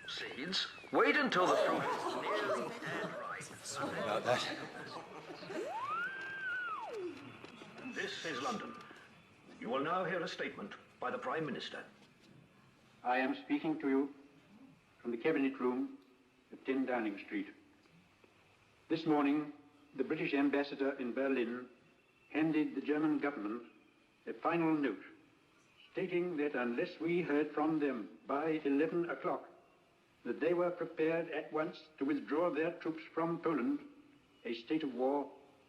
Seeds, wait until the fruit is nearly dead ripe. Sorry about that. This is London. You will now hear a statement by the Prime Minister. I am speaking to you from the Cabinet Room at 10 Downing Street. This morning, the British ambassador in Berlin handed the German government a final note stating that unless we heard from them by 11 o'clock, that they were prepared at once to withdraw their troops from Poland, a state of war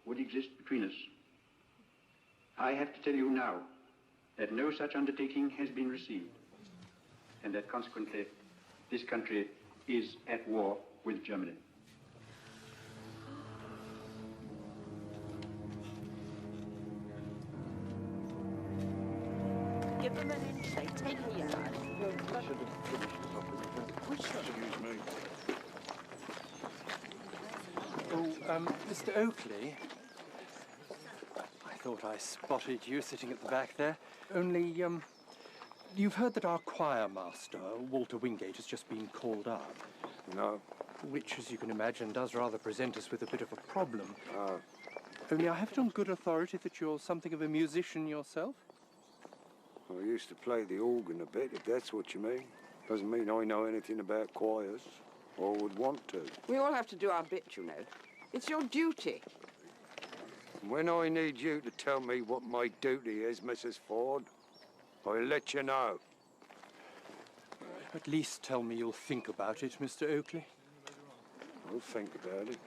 would exist between us. I have to tell you now that no such undertaking has been received, and that consequently this country is at war with Germany. Give them an inch, they take a yard. I should have finished it off with the Which excuse me. Oh, Mr. Oakley, I thought I spotted you sitting at the back there. Only, you've heard that our choir master, Walter Wingate, has just been called up. No. Which, as you can imagine, does rather present us with a bit of a problem. Oh. Only I have it on good authority that you're something of a musician yourself. I used to play the organ a bit, if that's what you mean. Doesn't mean I know anything about choirs, or would want to. We all have to do our bit, you know. It's your duty. When I need you to tell me what my duty is, Mrs. Ford, I'll let you know. At least tell me you'll think about it, Mr. Oakley. I'll think about it.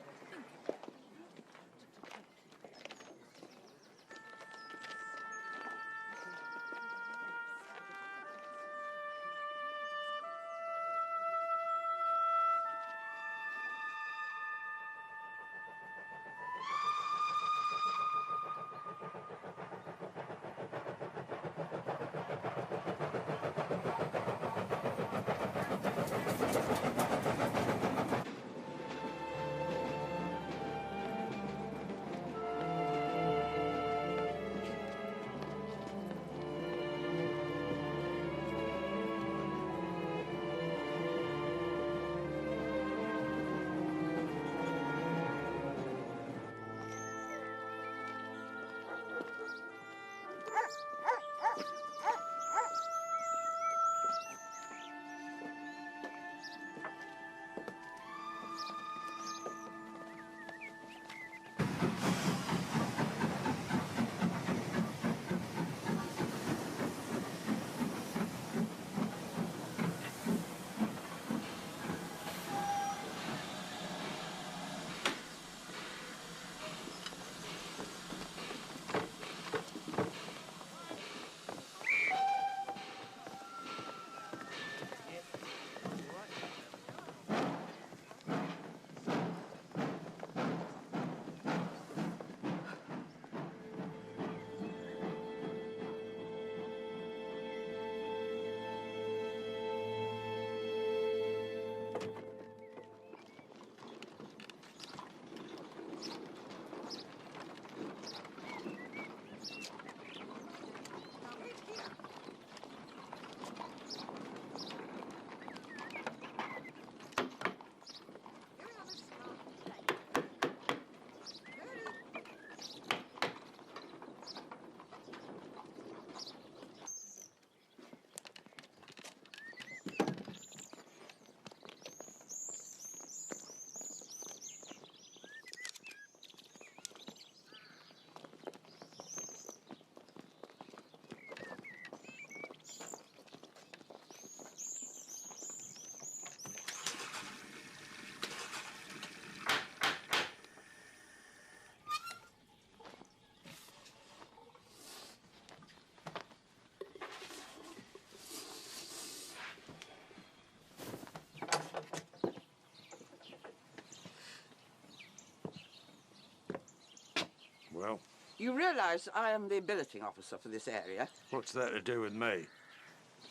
well. You realise I am the billeting officer for this area. What's that to do with me?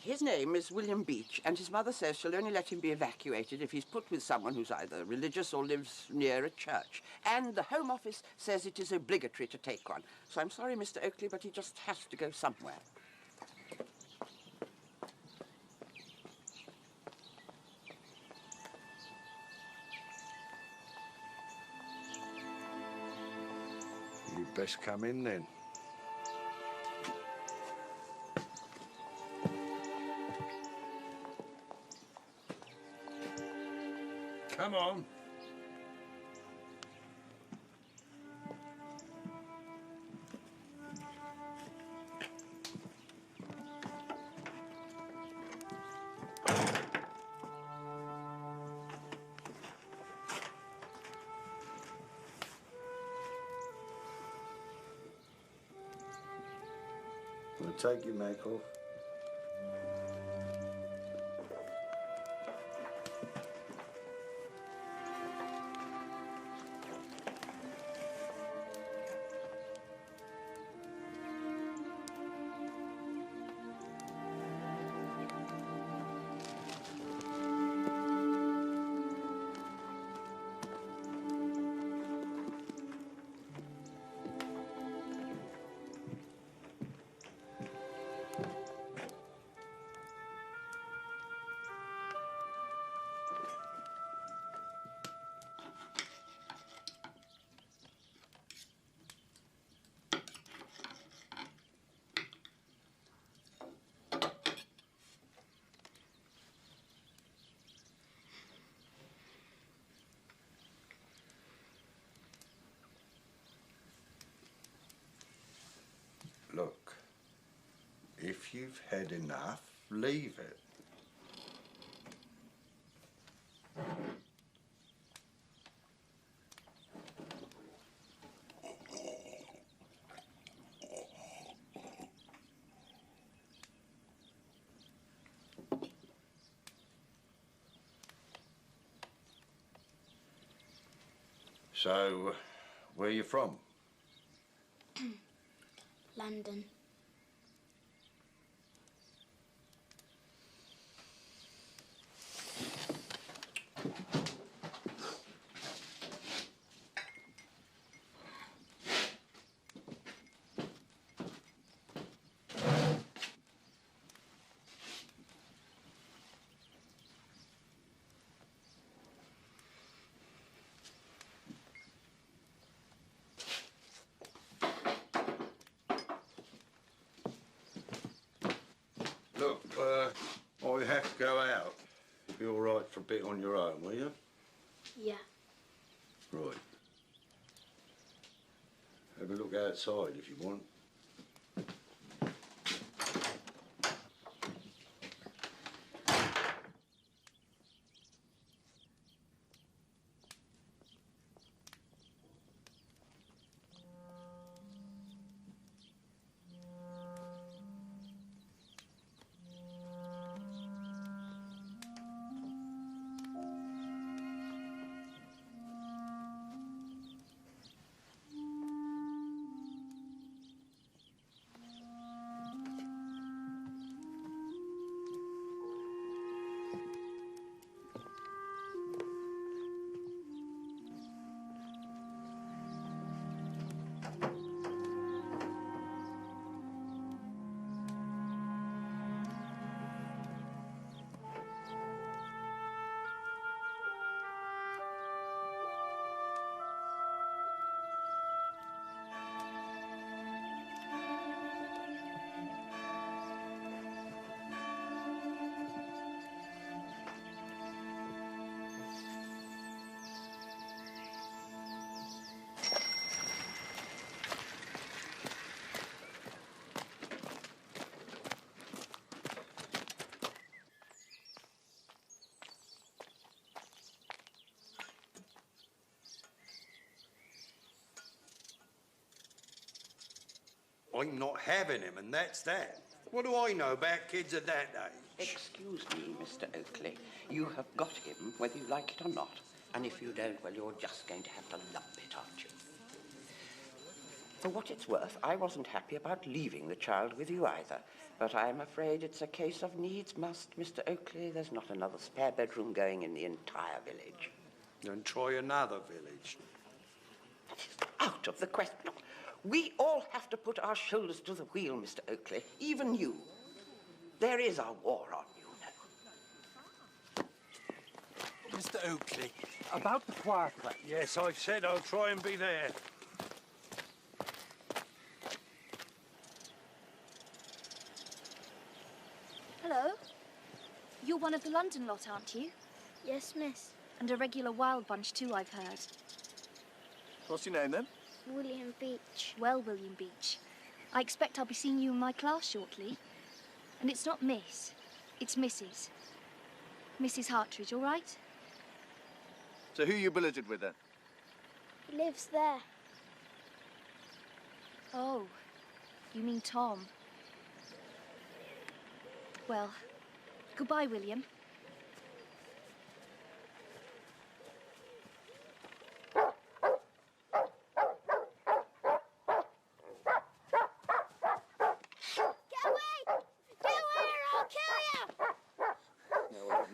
His name is William Beach, and his mother says she'll only let him be evacuated if he's put with someone who's either religious or lives near a church. And the Home Office says it is obligatory to take one. So I'm sorry, Mr. Oakley, but he just has to go somewhere. You'd best come in then. Come on. Well, take your make off. Look, if you've had enough, leave it. So, where you from? London. Look, I have to go out. Be all right for a bit on your own, will you? Yeah. Right. Have a look outside if you want. I'm not having him, and that's that. What do I know about kids at that age? Excuse me, Mr. Oakley. You have got him, whether you like it or not. And if you don't, well, you're just going to have to lump it, aren't you? For what it's worth, I wasn't happy about leaving the child with you either. But I'm afraid it's a case of needs must, Mr. Oakley. There's not another spare bedroom going in the entire village. Then try another village. That is out of the question. Look, we all have to put our shoulders to the wheel, Mr. Oakley. Even you. There is a war on, you know. Mr. Oakley, about the choir club. Yes, I said I'll try and be there. Hello. You're one of the London lot, aren't you? Yes, miss. And a regular wild bunch too, I've heard. What's your name, then? William Beach. Well, William Beach, I expect I'll be seeing you in my class shortly. And it's not Miss, it's Mrs. Mrs. Hartridge, all right? So who are you billeted with, then? He lives there. Oh, you mean Tom. Well, goodbye, William.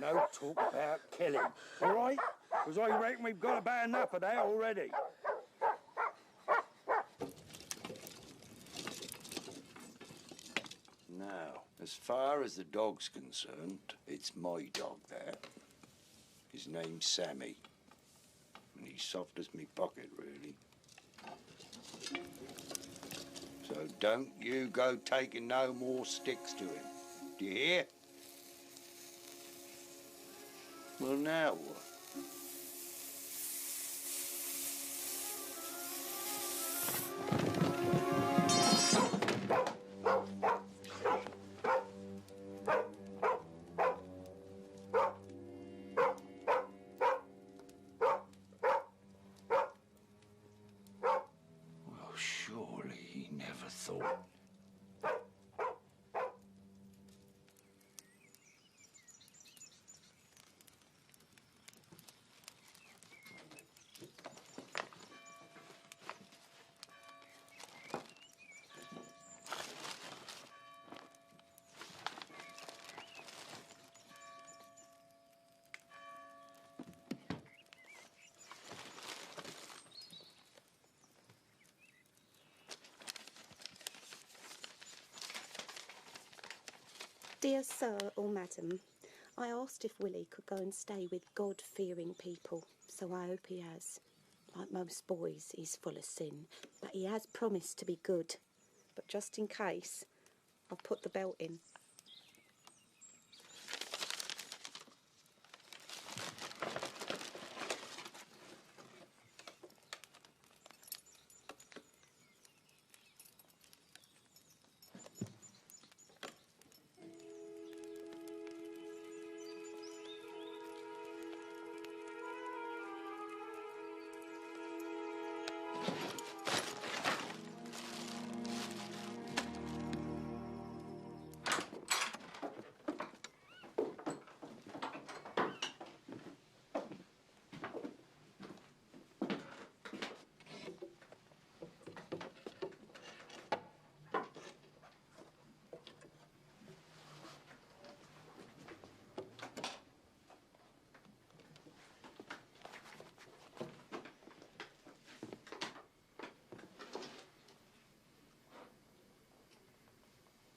No talk about killing, all right? Because I reckon we've got about enough of that already. Now, as far as the dog's concerned, it's my dog, that. His name's Sammy. And he's soft as me pocket, really. So don't you go taking no more sticks to him. Do you hear? Well, now what? Well, surely he never thought. Dear Sir or Madam, I asked if Willie could go and stay with God-fearing people, so I hope he has. Like most boys, he's full of sin, but he has promised to be good. But just in case, I'll put the belt in.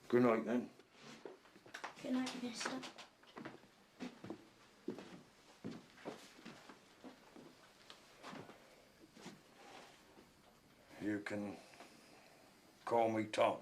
Good night, then. Good night, mister. You can call me Tom.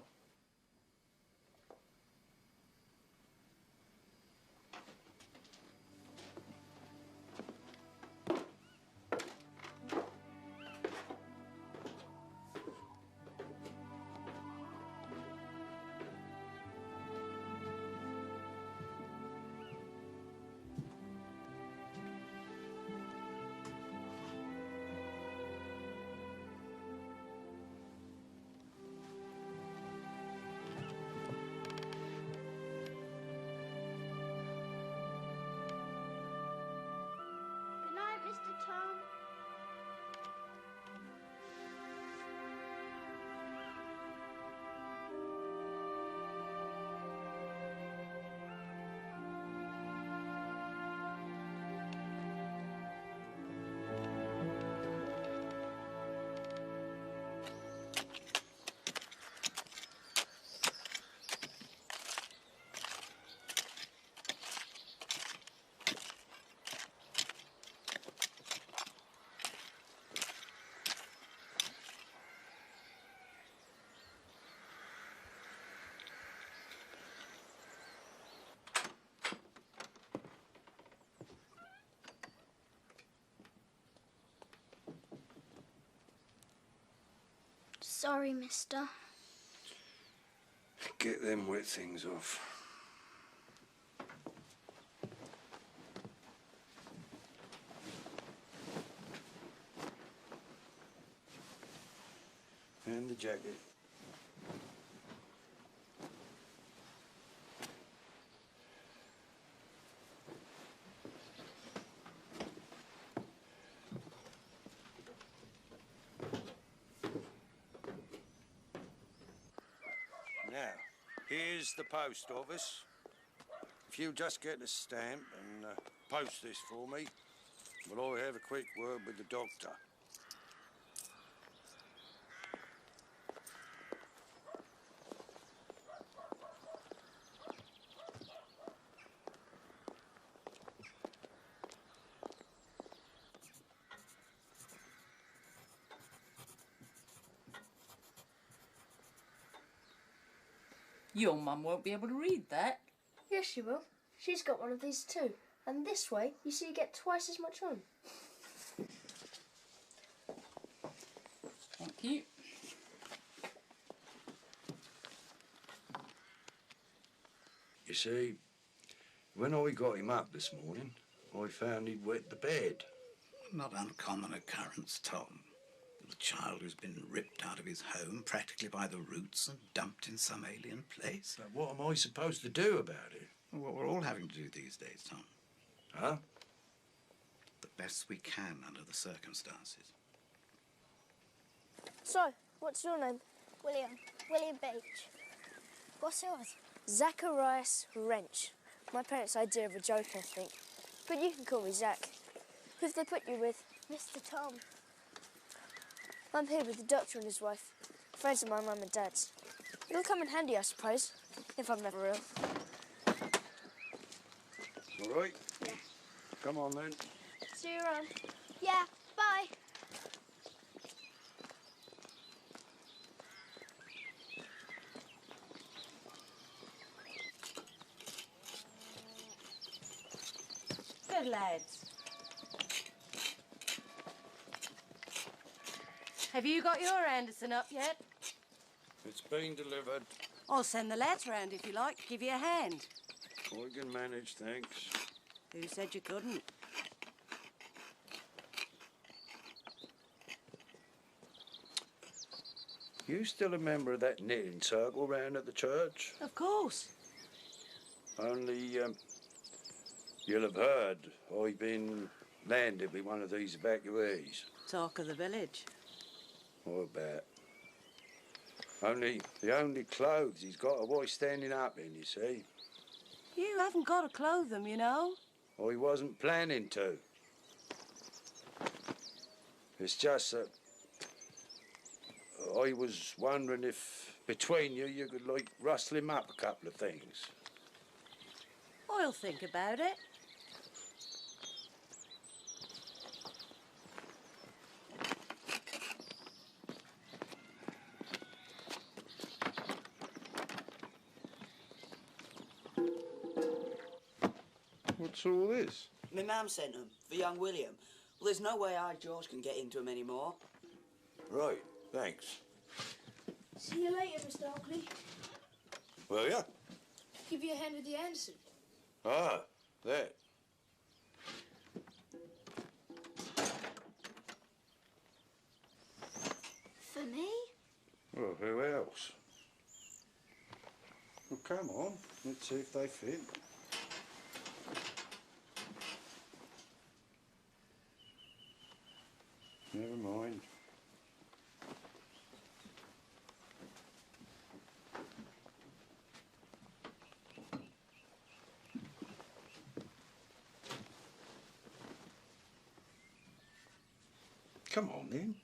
Sorry, mister. Get them wet things off. And the jacket. Now, here's the post office. If you just get a stamp and post this for me, will I have a quick word with the doctor? Your mum won't be able to read that. Yes, she will. She's got one of these too. And this way, you see, you get twice as much room. Thank you. You see, when I got him up this morning, I found he'd wet the bed. Not uncommon occurrence, Tom. The child who's been ripped out of his home practically by the roots and dumped in some alien place. But what am I supposed to do about it? What we're all having to do these days, Tom. Huh? The best we can under the circumstances. So, what's your name? William. William Beach. What's yours? Zacharias Wrench. My parents' idea of a joke, I think. But you can call me Zach. Who've they put you with? Mr. Tom. I'm here with the doctor and his wife. Friends of my mum and dad's. It'll come in handy, I suppose, if I'm never ill. All right. Yeah. Come on, then. See you around. Yeah, bye. Good lads. Have you got your Anderson up yet? It's been delivered. I'll send the lads round if you like, give you a hand. I can manage, thanks. Who said you couldn't? You still a member of that knitting circle round at the church? Of course. Only, you'll have heard I've been landed with one of these evacuees. Talk of the village. I bet. Only the only clothes he's got are what he's standing up in, you see. You haven't got to clothe them, you know. Or he wasn't planning to. It's just that I was wondering if between you could, like, rustle him up a couple of things. I'll think about it. What's all this? My mum sent them for young William. Well, there's no way I, George, can get into them anymore. Right, thanks. See you later, Mr. Oakley. Will ya? Give you a hand with the Anderson. Ah, that. For me? Well, who else? Well, come on. Let's see if they fit. Never mind. Come on, then.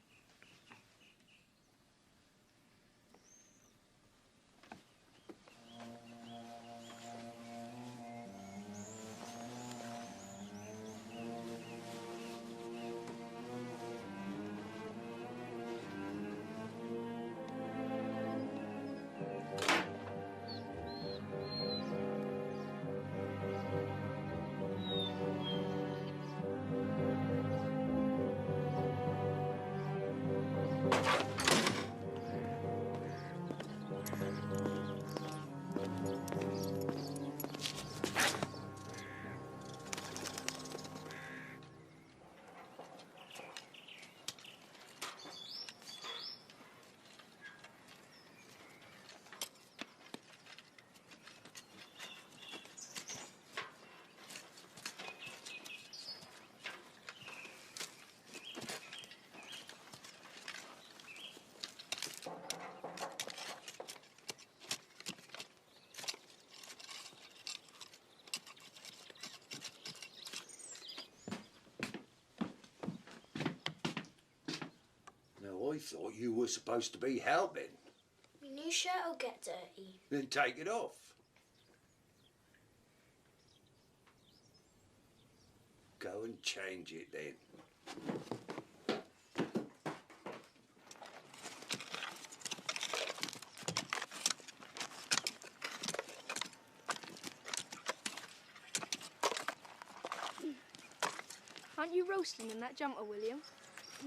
I thought you were supposed to be helping. My new shirt will get dirty. Then take it off. Go and change it then. Aren't you roasting in that jumper, William?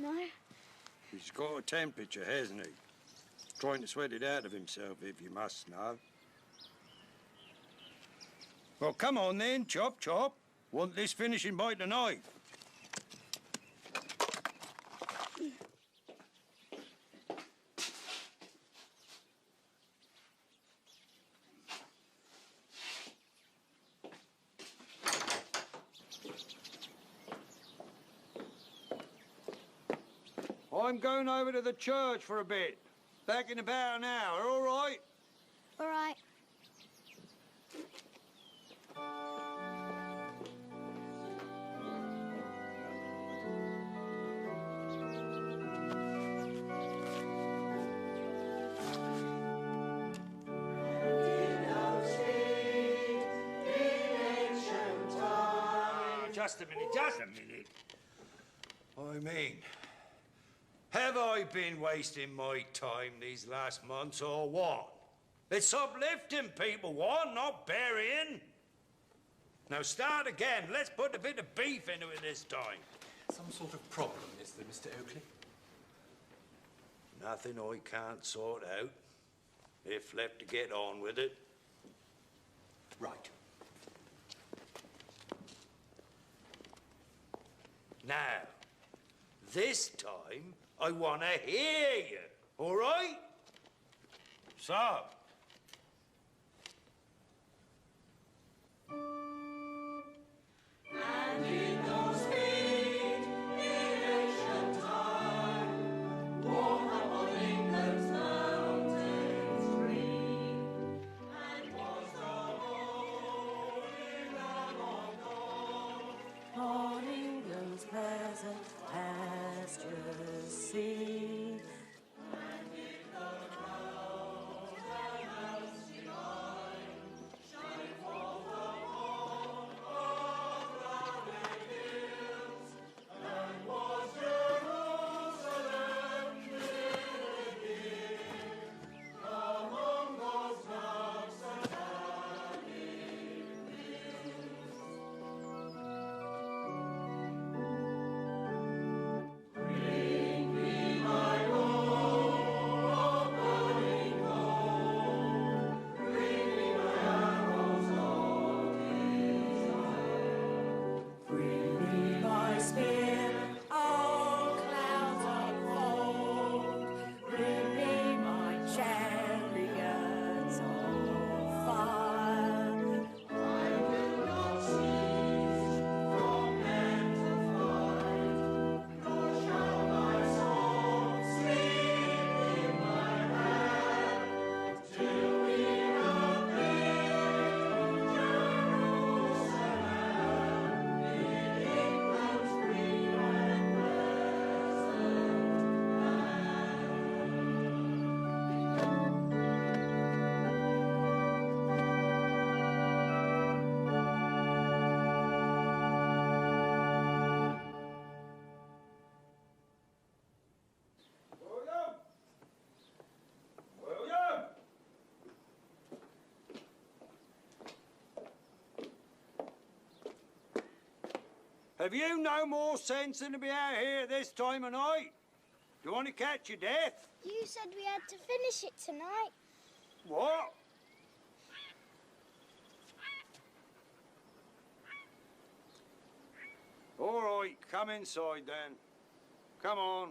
No. He's got a temperature, hasn't he? Trying to sweat it out of himself, if you must know. Well, come on then, chop, chop. Want this finishing by tonight? I'm going over to the church for a bit. Back in about an hour, all right? All right. Just a minute. I mean, have I been wasting my time these last months or what? It's uplifting people want, not burying. Now start again. Let's put a bit of beef into it this time. Some sort of problem, is there, Mr. Oakley? Nothing I can't sort out, if left to get on with it. Right. Now, this time, I want to hear you, all right? So. And in those sweet election time, walk upon England's mountains green, and was the holy Lamb of God on England's pleasant pastures seen. And in the clouds and heaven's divine, shine forth upon our flowered hills, and was Jerusalem living among those flowers and valley Bring me my bow of burning gold, bring me my arrows of desire, bring me my spear of clouds unfold, bring me my chariots of fire. I will not cease from hand to fight, nor shall my soul sleep in my hand, till we have built Jerusalem in England's free and William! Have you no more sense than to be out here this time of night? Do you want to catch your death? You said we had to finish it tonight. What? All right, come inside then. Come on.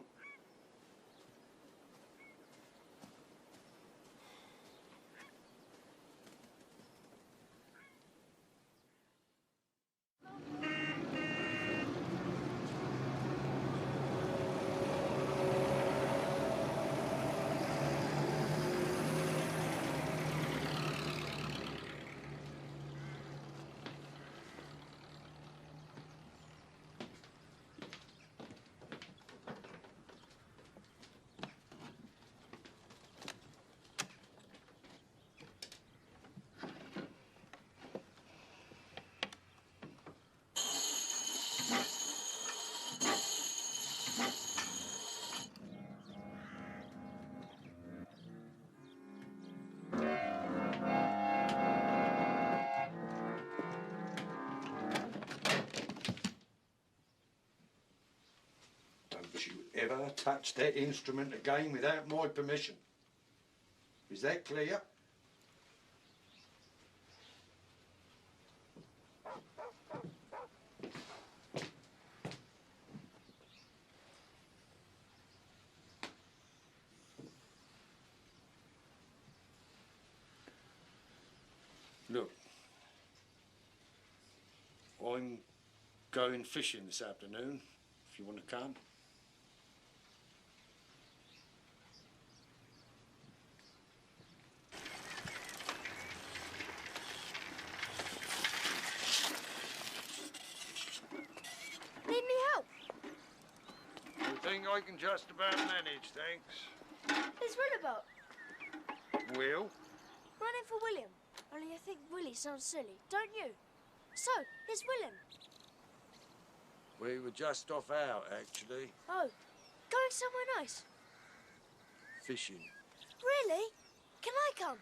ever touch that instrument again without my permission. Is that clear? Look, I'm going fishing this afternoon, if you want to come. Need any help? I think I can just about manage, thanks. There's Rillabout. Will? Running for William. Only I think Willie sounds silly, don't you? So, here's William. We were just off out, actually. Oh, going somewhere nice? Fishing. Really? Can I come?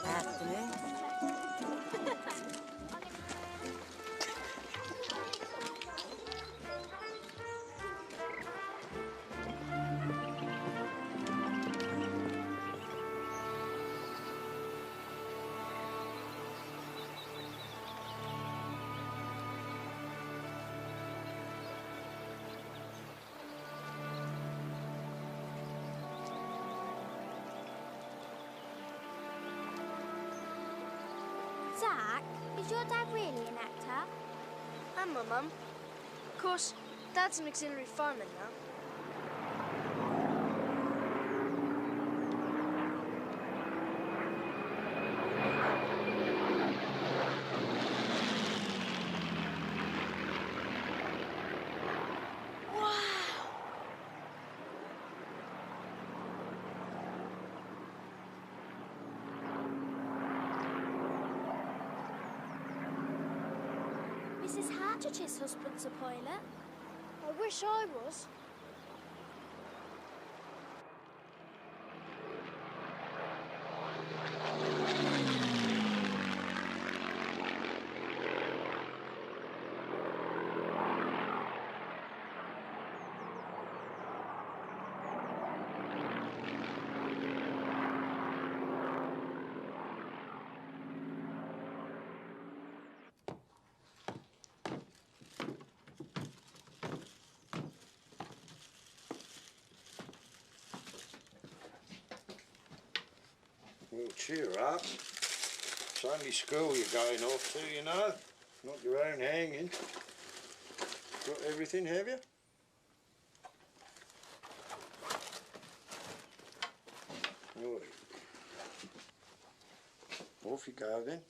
Afternoon. Zach, is your dad really an actor? And my mum. Of course, Dad's an auxiliary fireman now. Mrs. Hartridge's husband's a pilot. I wish I was. Well, cheer up. It's only school you're going off to, you know. Not your own hanging. Got everything, have you? Right. Off you go then.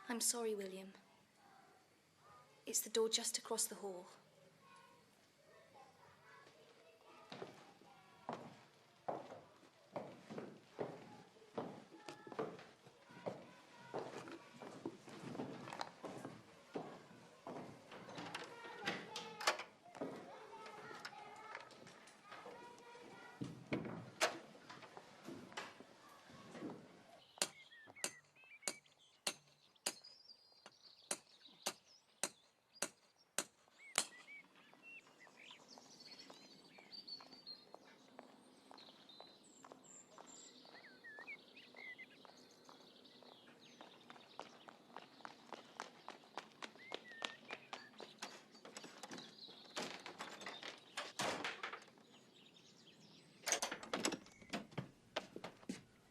I'm sorry, William. It's the door just across the hall.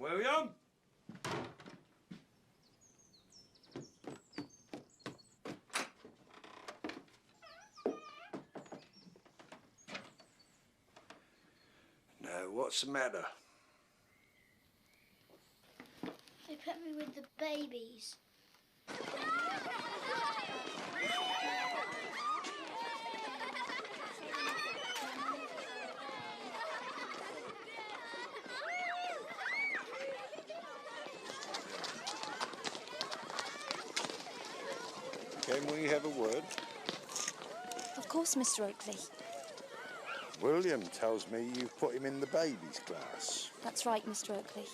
William? Now, what's the matter? They put me with the babies. Can we have a word? Of course, Mr. Oakley. William tells me you've put him in the babies class. That's right, Mr. Oakley.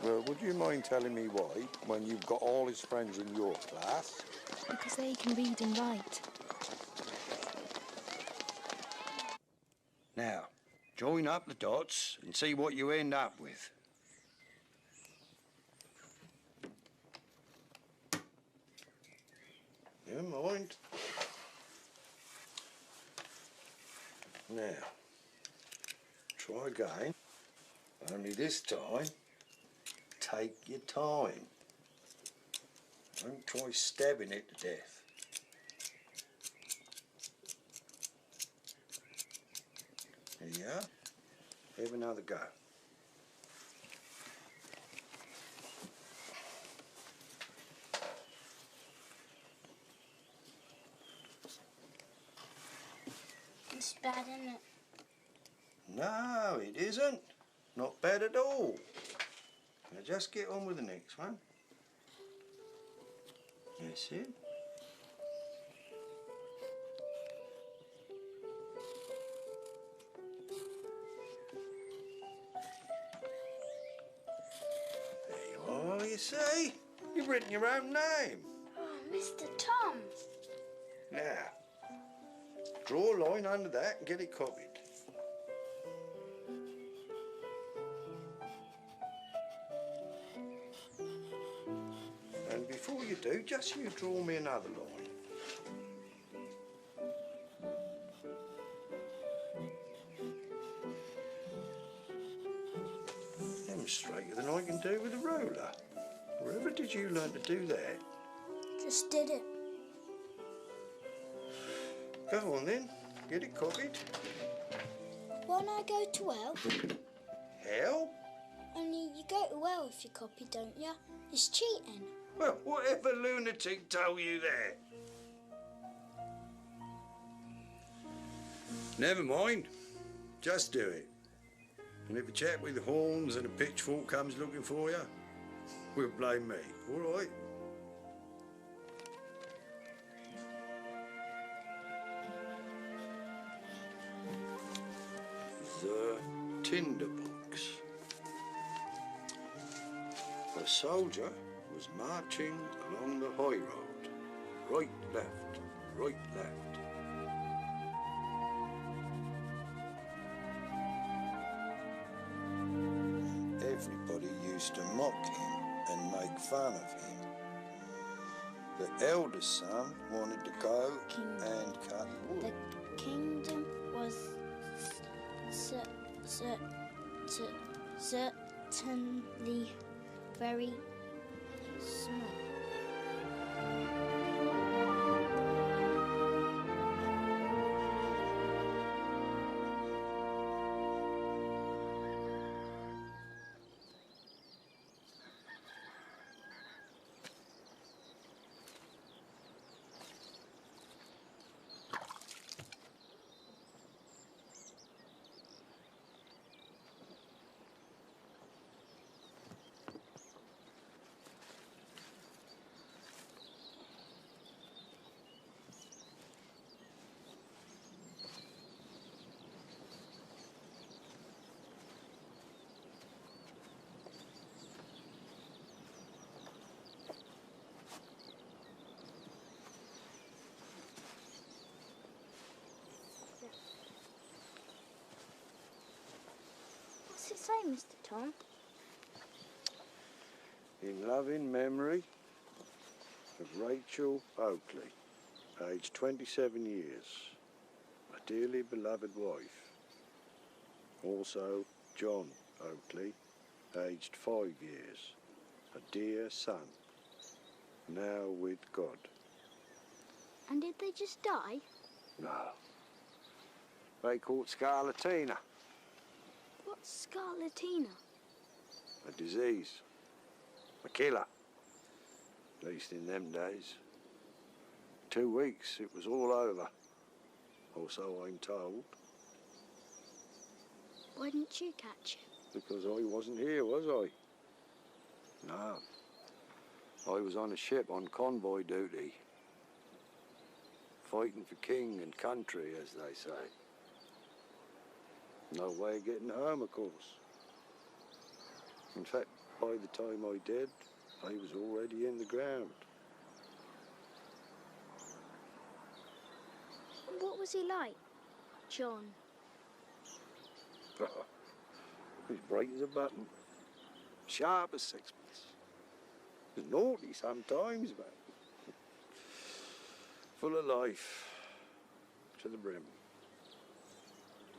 Well, would you mind telling me why, when you've got all his friends in your class? Because they can read and write. Now, join up the dots and see what you end up with. Never mind. Now, try again. Only this time, take your time. Don't try stabbing it to death. There you are. Have another go. It's bad, isn't it? No, it isn't. Not bad at all. Now just get on with the next one. That's it. There you are, you see? You've written your own name. Oh, Mr. Tom. Now, draw a line under that and get it copied. And before you do, just you draw me another line. Them straighter than I can do with a roller. Wherever did you learn to do that? Just did it. Go on then, get it copied. Won't I go to hell? Hell? Only you go to hell if you copy, don't you? It's cheating. Well, whatever lunatic told you that? Never mind. Just do it. And if a chap with horns and a pitchfork comes looking for you, we'll blame me, all right? The tinderbox. A soldier was marching along the high road. Right, left, right, left. Everybody used to mock him and make fun of him. The eldest son wanted to go and cut wood. The kingdom was certainly very small. What's it say, Mr. Tom? In loving memory of Rachel Oakley, aged 27 years, a dearly beloved wife. Also, John Oakley, aged 5 years, a dear son, now with God. And did they just die? No. They caught scarlatina, What's scarlatina? a disease, a killer, at least in them days. 2 weeks, it was all over, or so I'm told. Why didn't you catch it? Because I wasn't here, was I? No. I was on a ship on convoy duty, fighting for king and country, as they say. No way of getting home, of course. In fact, by the time I did, I was already in the ground. What was he like, John? He's bright as a button, sharp as sixpence. He's naughty sometimes, but full of life to the brim.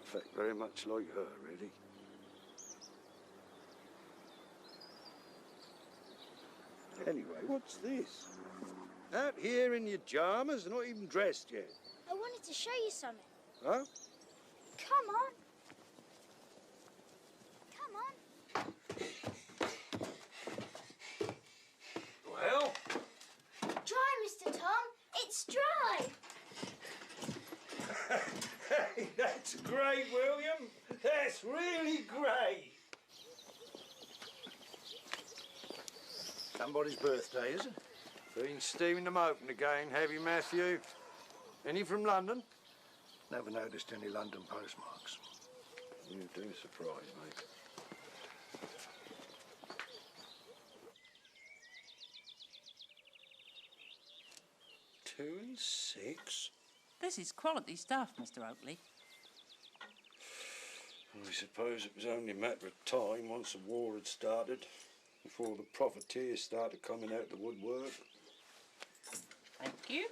In fact, very much like her, really. Anyway, what's this? Out here in your pyjamas, not even dressed yet. I wanted to show you something. Huh? Come on. Come on. Well? Dry, Mr. Tom. It's dry. Hey, that's great, William. That's really great. Somebody's birthday, is it? Been steaming them open again, have you, Matthew? Any from London? Never noticed any London postmarks. You do surprise me. Two and 6? This is quality stuff, Mr. Oakley. I suppose it was only a matter of time once the war had started, before the profiteers started coming out the woodwork. Thank you.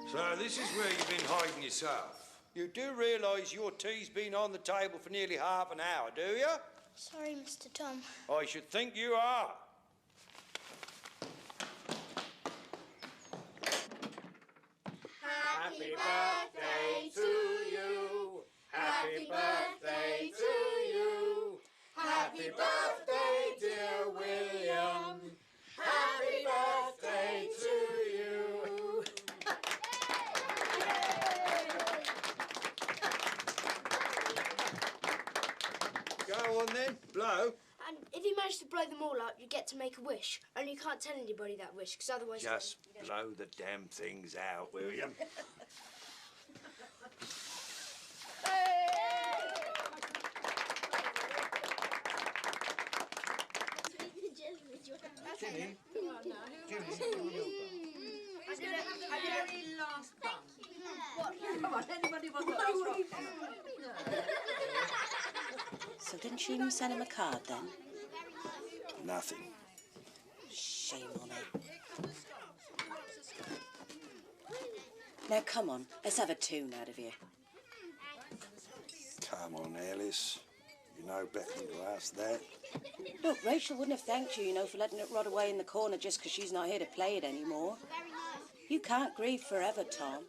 So this is where you've been hiding yourself. You do realise your tea's been on the table for nearly half an hour, do you? Sorry, Mr. Tom. I should think you are. Happy birthday to you. Happy birthday to you. Happy birthday, dear William. Happy birthday to you. Go on then, blow. And if you manage to blow them all up, you get to make a wish. Only you can't tell anybody that wish, because otherwise... Just blow the damn things out, William. Jimmy. A very last bun. What? Come on, anybody want the last one? So didn't she even send him a card then? Nothing. Shame on her. Now come on, let's have a tune out of you. Come on, Alice. You know better than to ask that. Look, Rachel wouldn't have thanked you, for letting it rot away in the corner just because she's not here to play it anymore. You can't grieve forever, Tom.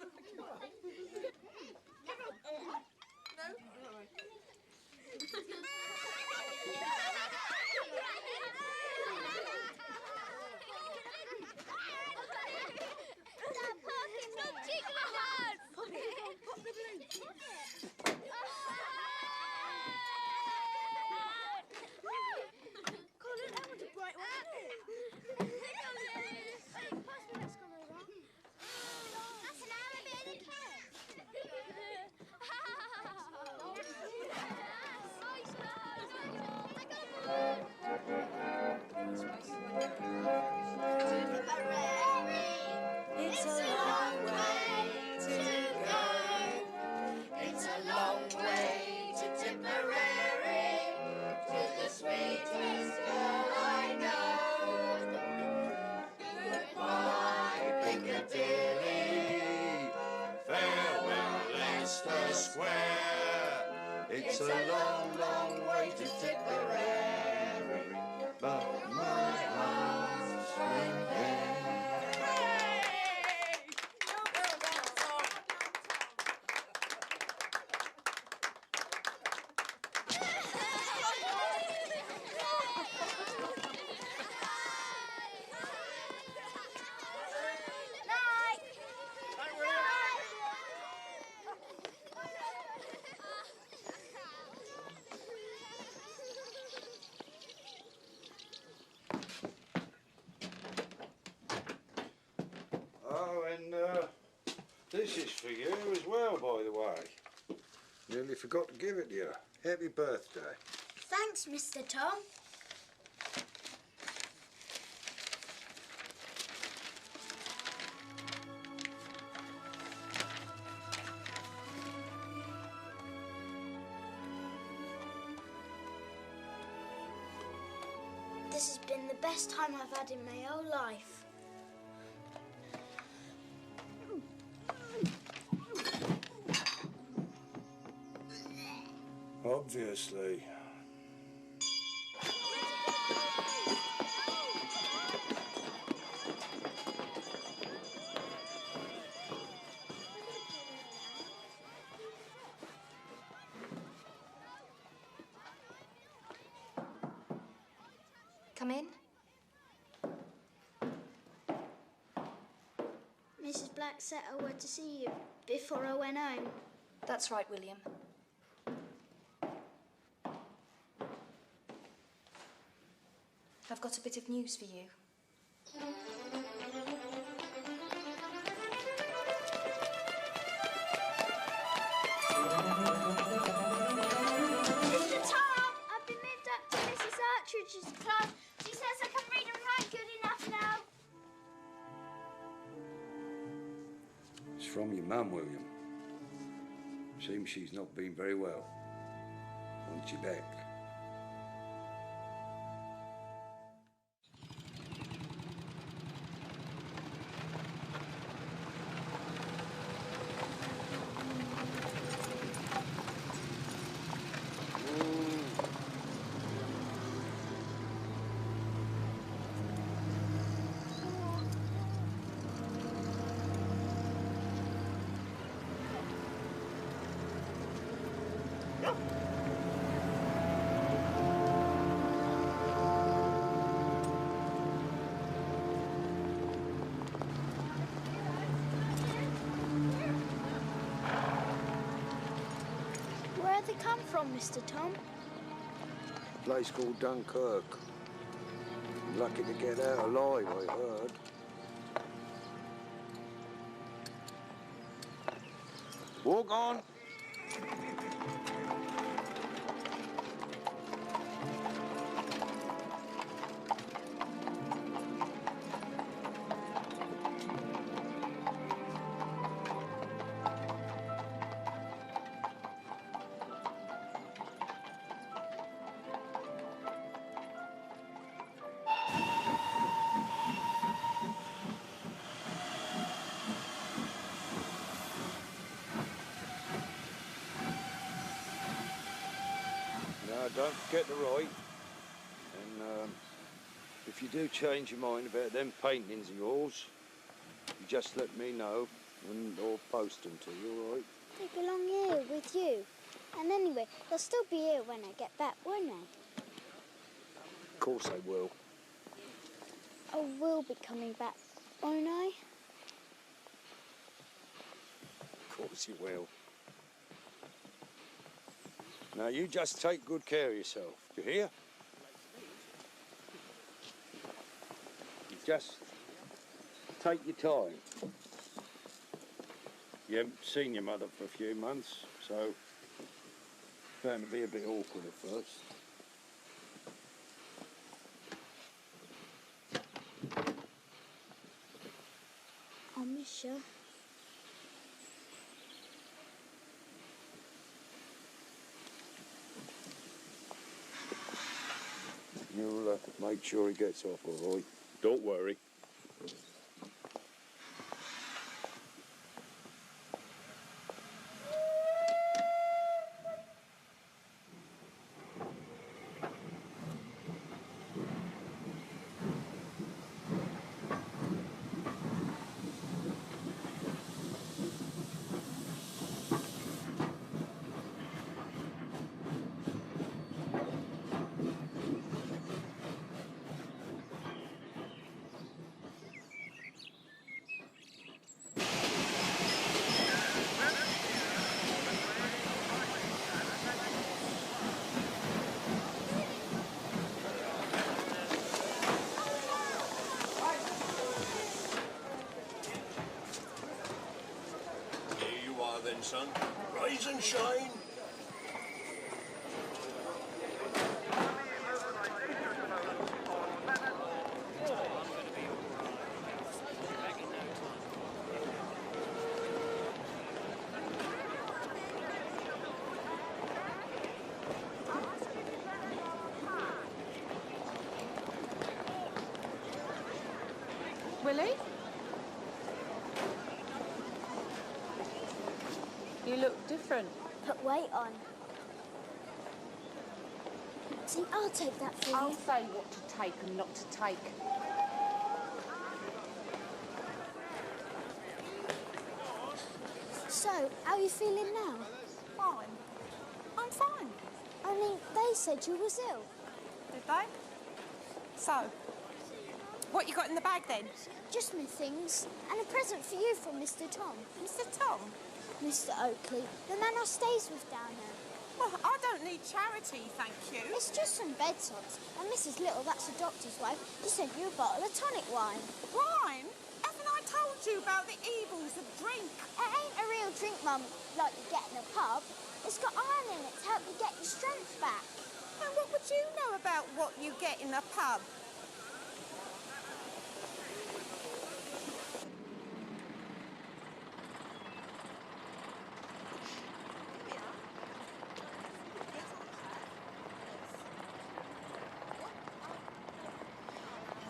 It's a long way to go. It's a long way to Tipperary, to the sweetest girl I know. Goodbye, Piccadilly. Farewell, Leicester Square. It's a long, long way to Tipperary, but my heart's been there. Oh, and this is for you as well, by the way. Nearly forgot to give it to you. Happy birthday. Thanks, Mr. Tom. This has been the best time I've had in my whole life. Obviously. Come in. Mrs. Black said I were to see you before I went home. That's right, William. I've got a bit of news for you. Mr. Tom, I've been moved up to Mrs. Artridge's class. She says I can read and write good enough now. It's from your mum, William. Seems she's not been very well. Wants you back. Where'd they come from, Mr. Tom? A place called Dunkirk. Lucky to get out alive, I heard. Walk on. don't forget to write. And if you do change your mind about them paintings of yours, you just let me know and I'll post them to you, all right? They belong here with you. And anyway, they'll still be here when I get back, won't they? Of course they will. I will be coming back, won't I? Of course you will. Now you just take good care of yourself, you hear? You just take your time. You haven't seen your mother for a few months, so it's bound to be a bit awkward at first. I'll miss you. You'll make sure he gets off all right. Don't worry. Then, son. Rise and shine. Willie? You look different. Put weight on. See, I'll take that for I'll you. say what to take and not to take. So, how are you feeling now? Fine. I'm fine. Only they said you was ill. Did they? So, what you got in the bag then? Just my things. And a present for you from Mr. Tom. Mr. Tom? Mr. Oakley, the man I stays with down there. Well, I don't need charity, thank you. It's just some bed socks. And Mrs. Little, that's the doctor's wife, she sent you a bottle of tonic wine. Wine? Haven't I told you about the evils of drink? It ain't a real drink, Mum, like you get in a pub. It's got iron in it to help you get your strength back. And what would you know about what you get in a pub?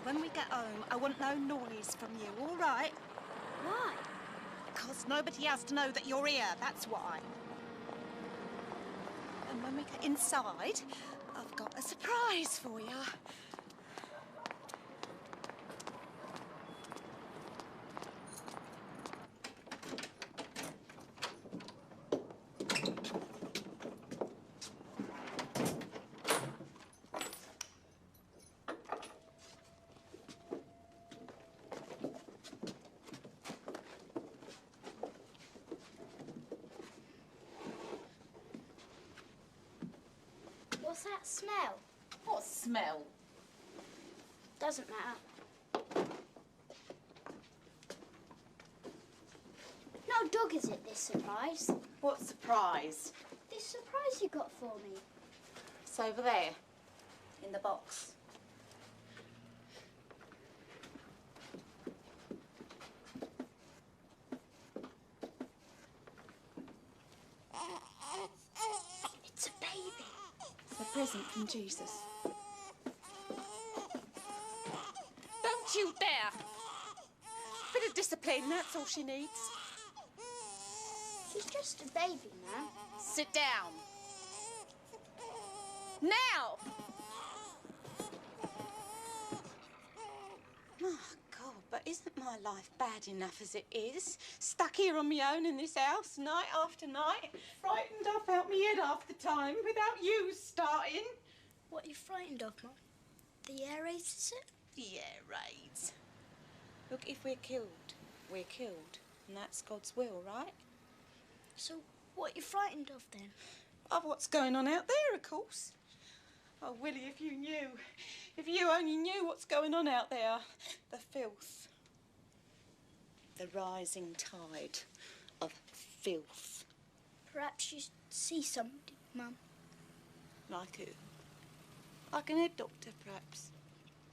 When we get home, I want no noise from you, all right? Why? Because nobody has to know that you're here, that's why. And when we get inside, I've got a surprise for you. What's that smell? What smell? Doesn't matter. No dog, is it, this surprise? What surprise? This surprise you got for me. It's over there, in the box. It's a baby. It's a present from Jesus. Don't you dare! Bit of discipline, that's all she needs. She's just a baby now. Sit down. Now! Oh, God, but isn't my life bad enough as it is? Stuck here on my own in this house, night after night, frightened off out my head half the time, without you starting. What are you frightened of, Mum? The air raids, is it? The air raids. Look, if we're killed, we're killed. And that's God's will, right? So what are you frightened of, then? Of what's going on out there, of course. Oh, Willie, if you knew. If you only knew what's going on out there. The filth. The rising tide of filth. Perhaps you see somebody, Mum. Like who? Like an head doctor, perhaps.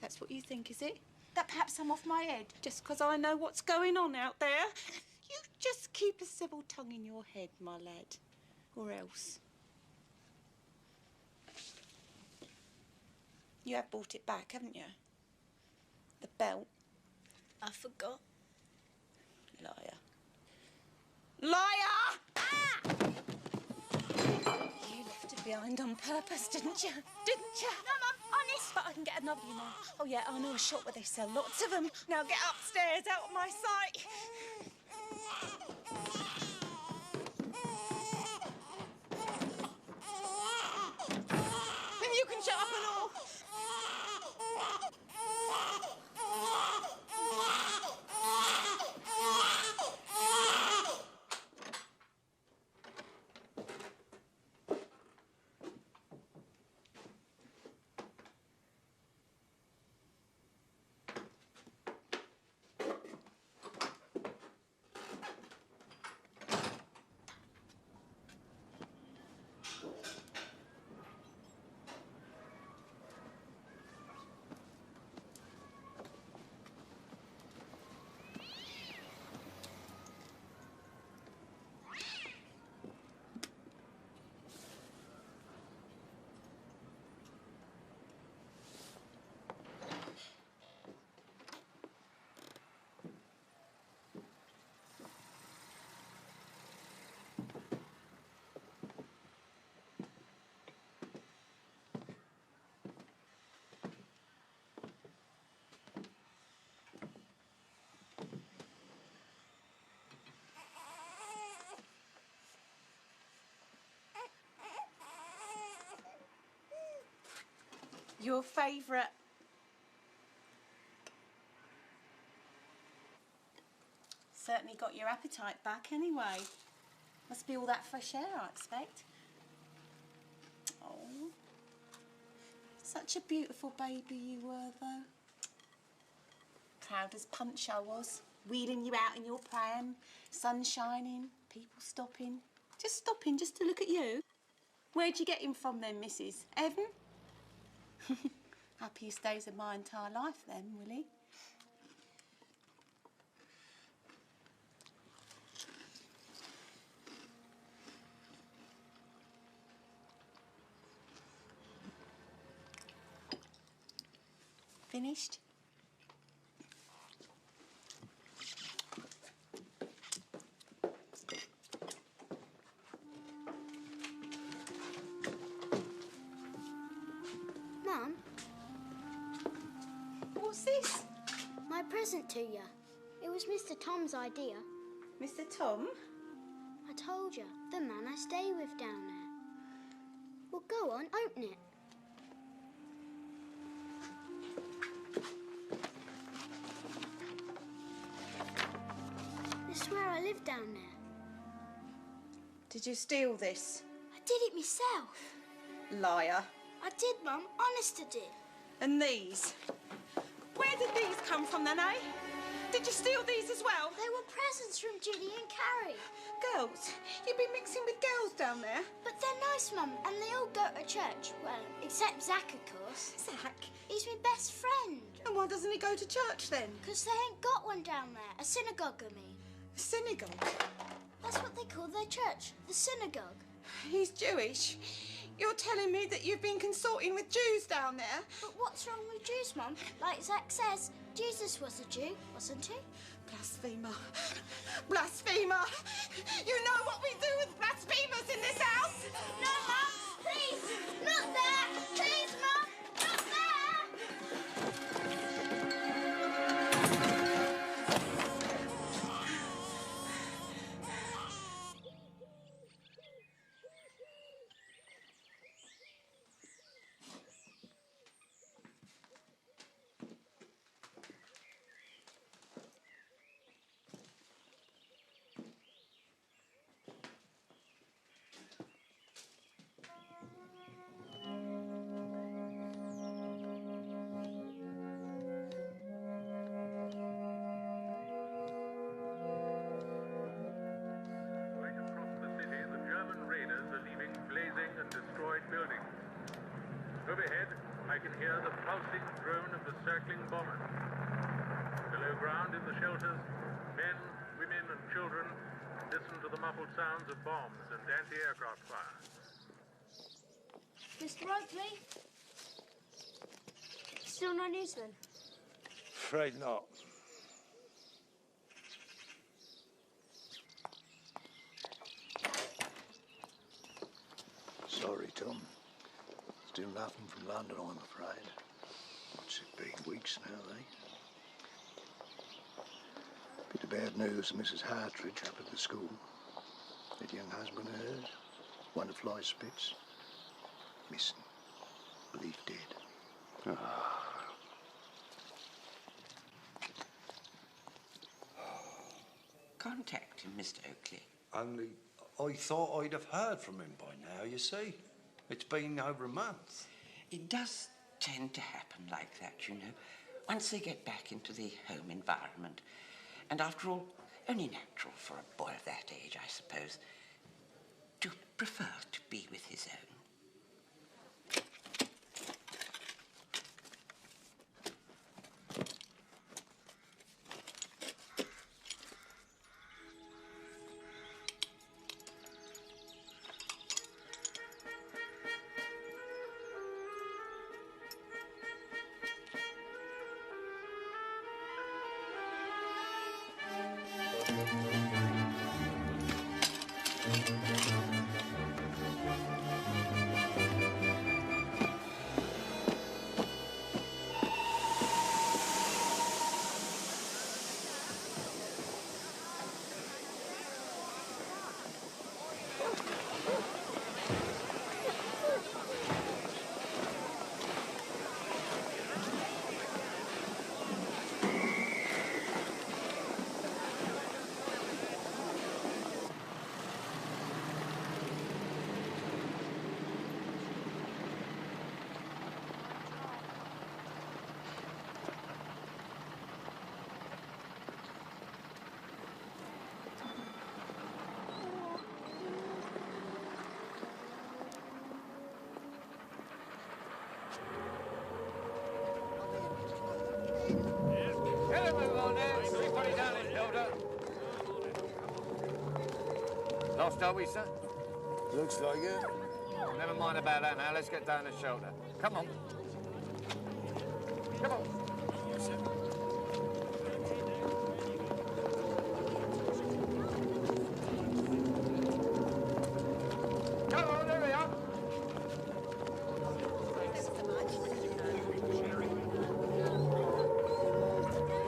That's what you think, is it? That perhaps I'm off my head just 'cause I know what's going on out there? You just keep a civil tongue in your head, my lad. Or else. You have brought it back, haven't you? The belt. I forgot. Liar. Liar! Ah! You left it behind on purpose, didn't you? Didn't you? No, Mum, honest. But I can get another, you know. Oh, yeah, I know a shop where they sell lots of them. Now get upstairs, out of my sight. And you can shut up and all. Your favourite. Certainly got your appetite back anyway. Must be all that fresh air, I expect. Oh. Such a beautiful baby you were, though. Proud as punch I was. Wheeling you out in your pram. Sun shining, people stopping. Just stopping just to look at you. Where'd you get him from then, Mrs. Evan? Happiest days of my entire life then, Willie. Finished? Mum? What's this? My present to you. It was Mr. Tom's idea. Mr. Tom? I told you, the man I stay with down there. Well, go on, open it. This is where I live down there. Did you steal this? I did it myself. Liar. I did, Mum. Honest I did. And these? Where did these come from then, eh? Did you steal these as well? They were presents from Ginny and Carrie. Girls? You've been mixing with girls down there? But they're nice, Mum, and they all go to church. Well, except Zach, of course. Zach? He's my best friend. And why doesn't he go to church then? Because they ain't got one down there. A synagogue, I mean. A synagogue? That's what they call their church. The synagogue. He's Jewish. You're telling me that you've been consorting with Jews down there? But what's wrong with Jews, Mum? Like Zach says, Jesus was a Jew, wasn't he? Blasphemer. Blasphemer! You know what we do with blasphemers in this house? No, Mum! Please! Not there! Please, Mum! Not there! Overhead, I can hear the pulsing drone of the circling bombers. Below ground in the shelters, men, women and children listen to the muffled sounds of bombs and anti-aircraft fire. Mr. Oakley? Still no news then? Afraid not. Sorry, Tom. Still nothing from London, I'm afraid. What's it been? Weeks now, eh? Bit of bad news for Mrs. Hartridge up at the school. That young husband of hers, one of Fly Spitz, missing. Believed dead. Contact him, Mr. Oakley. Only I thought I'd have heard from him by now, you see. It's been over a month. It does tend to happen like that, you know, once they get back into the home environment. And after all, only natural for a boy of that age, I suppose, to prefer to be with his own. Lost, are we, sir? Looks like it. Never mind about that now. Let's get down the shelter. Come on. Come on. Come on, there we are.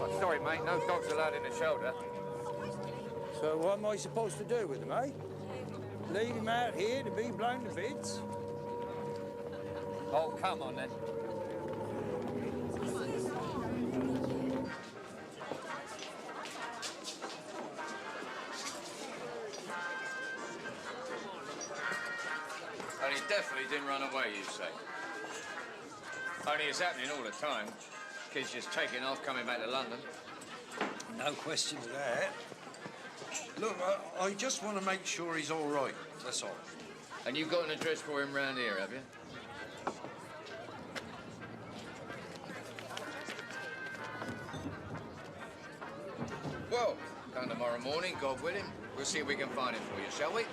Oh, sorry, mate. No dogs allowed in the shelter. So what am I supposed to do with him, eh? Leave him out here to be blown to bits? Oh, come on, then. And he definitely didn't run away, you say? Only it's happening all the time. Kids just taking off, coming back to London. No question of that. Look, I just want to make sure he's all right, that's all. And you've got an address for him round here, have you? Well, come tomorrow morning, God willing. We'll see if we can find him for you, shall we?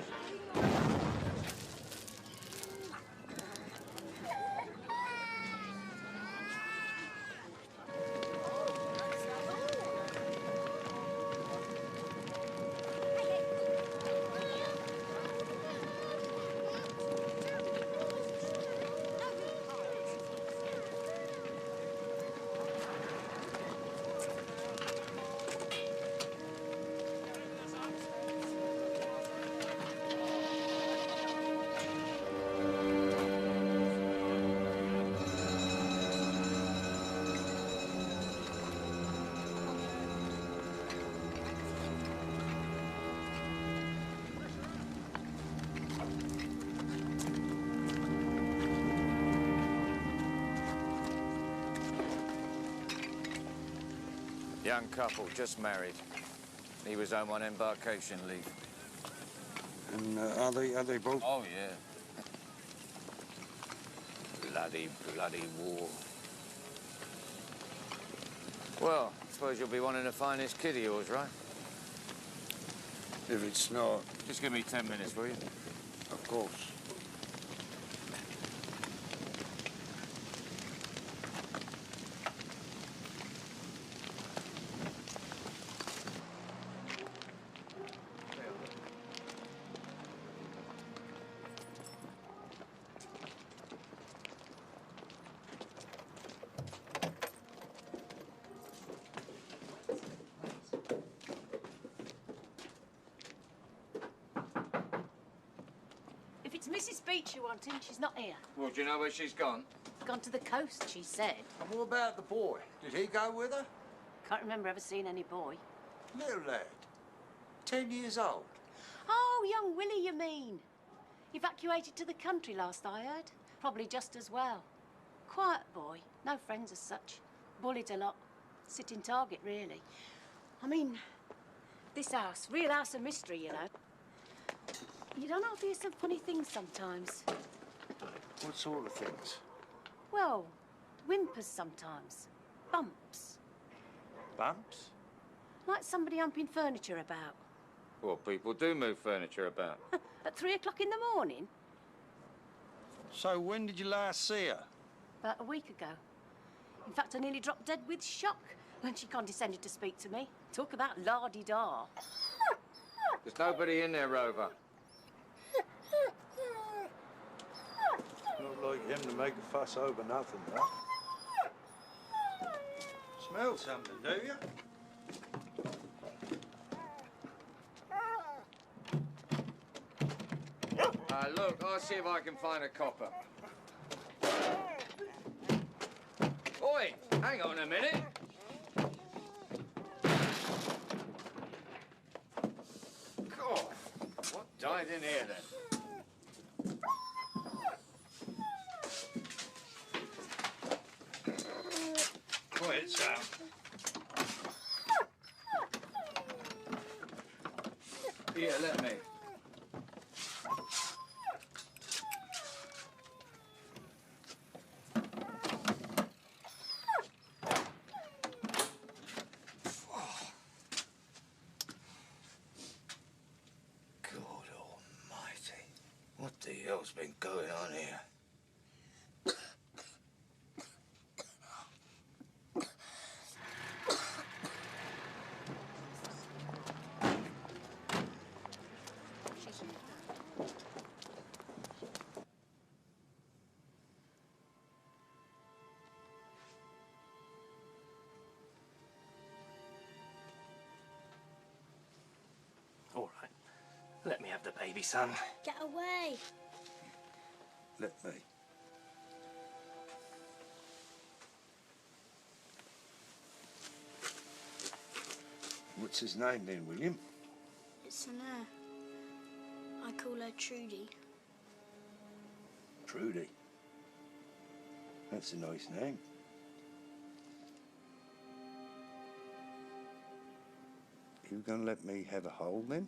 Young couple, just married. He was home on embarkation leave. And are they both? Oh, yeah. Bloody war. Well, I suppose you'll be wanting to find this kid of yours, right? If it's not... Just give me 10 minutes, will you? Of course. If it's Mrs. Beach you wanting, she's not here. Well, do you know where she's gone? Gone to the coast, she said. And what about the boy? Did he go with her? Can't remember ever seeing any boy. Little lad. 10 years old. Oh, young Willie, you mean? Evacuated to the country last I heard. Probably just as well. Quiet boy, no friends as such. Bullied a lot. Sitting target, really. I mean, this house, real house of mystery, you know. You don't know, hear some funny things sometimes. What sort of things? Well, whimpers sometimes. Bumps. Bumps? Like somebody humping furniture about. Well, people do move furniture about. At 3 o'clock in the morning? So when did you last see her? About a week ago. In fact, I nearly dropped dead with shock when she condescended to speak to me. Talk about la-di-da. There's nobody in there, Rover. Not like him to make a fuss over nothing, though. Smell something, do you? Look, I'll see if I can find a copper. Oi, hang on a minute. God, what died in here then? Quiet, Sam. Here, let me. What the hell's been going on here? All right. Let me have the baby, son. Get away. Let me. What's his name then, William? It's an I call her Trudy. Trudy. That's a nice name. You gonna let me have a hold then?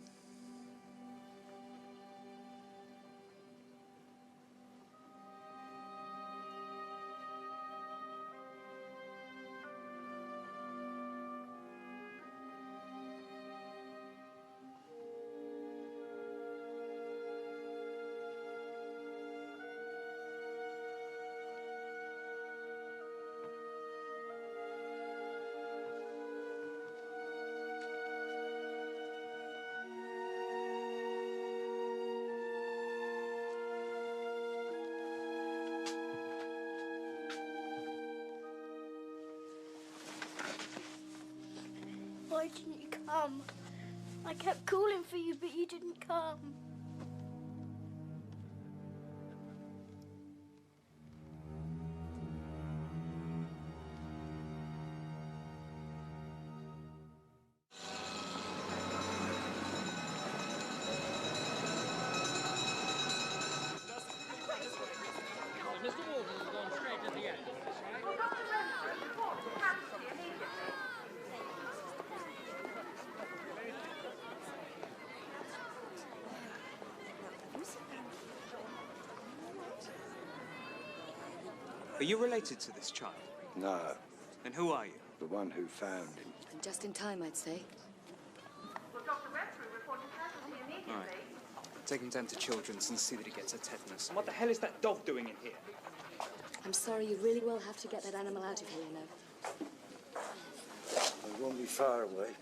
Why didn't you come? I kept calling for you, but you didn't come. Are you related to this child? No, Then who are you? the one who found him. And just in time, I'd say. All right. Take him down to Children's and see that he gets a tetanus. And what the hell is that dog doing in here? I'm sorry, you really will have to get that animal out of here, you know. It won't be far away.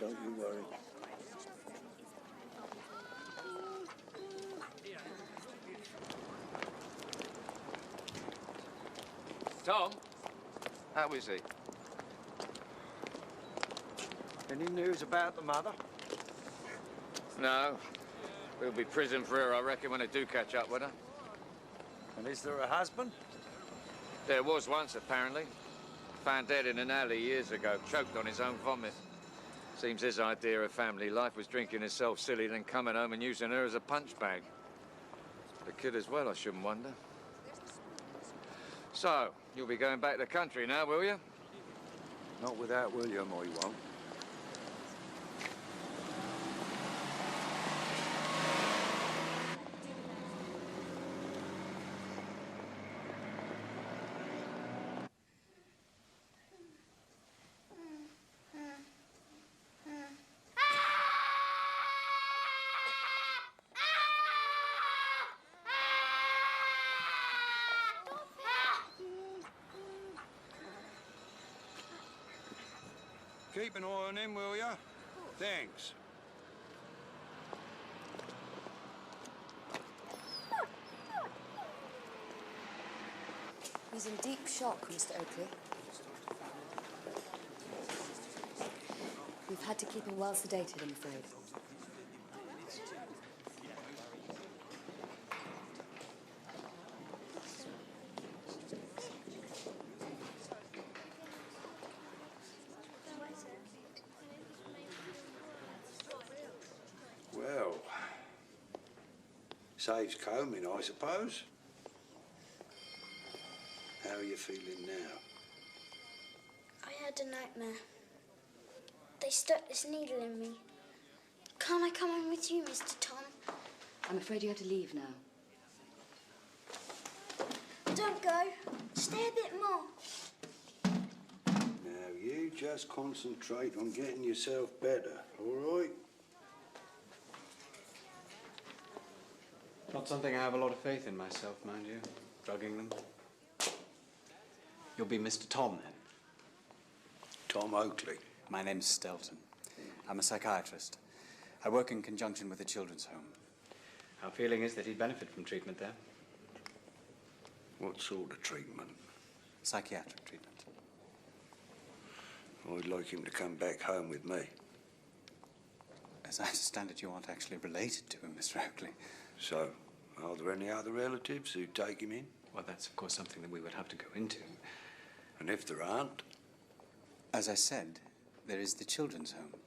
Don't you worry. Tom, how is he? Any news about the mother? No. We'll be prison for her, I reckon, when I do catch up with her. And is there a husband? There was once, apparently. Found dead in an alley years ago, choked on his own vomit. Seems his idea of family life was drinking himself silly, then coming home and using her as a punch bag. The kid as well, I shouldn't wonder. So, you'll be going back to the country now, will you? Not without William, I won't. Keep an eye on him, will ya? Thanks. He's in deep shock, Mr. Oakley. We've had to keep him well sedated, I'm afraid. Well, saves combing, I suppose. How are you feeling now? I had a nightmare. They stuck this needle in me. Can't I come in with you, Mr. Tom? I'm afraid you have to leave now. Don't go. Stay a bit more. Now, you just concentrate on getting yourself better, all right? Not something I have a lot of faith in myself, mind you. Drugging them. You'll be Mr. Tom, then? Tom Oakley. My name's Stelton. I'm a psychiatrist. I work in conjunction with a children's home. Our feeling is that he'd benefit from treatment there. What sort of treatment? Psychiatric treatment. I'd like him to come back home with me. As I understand it, you aren't actually related to him, Mr. Oakley. So, are there any other relatives who'd take him in? Well, that's, of course, something that we would have to go into. And if there aren't? As I said, there is the children's home.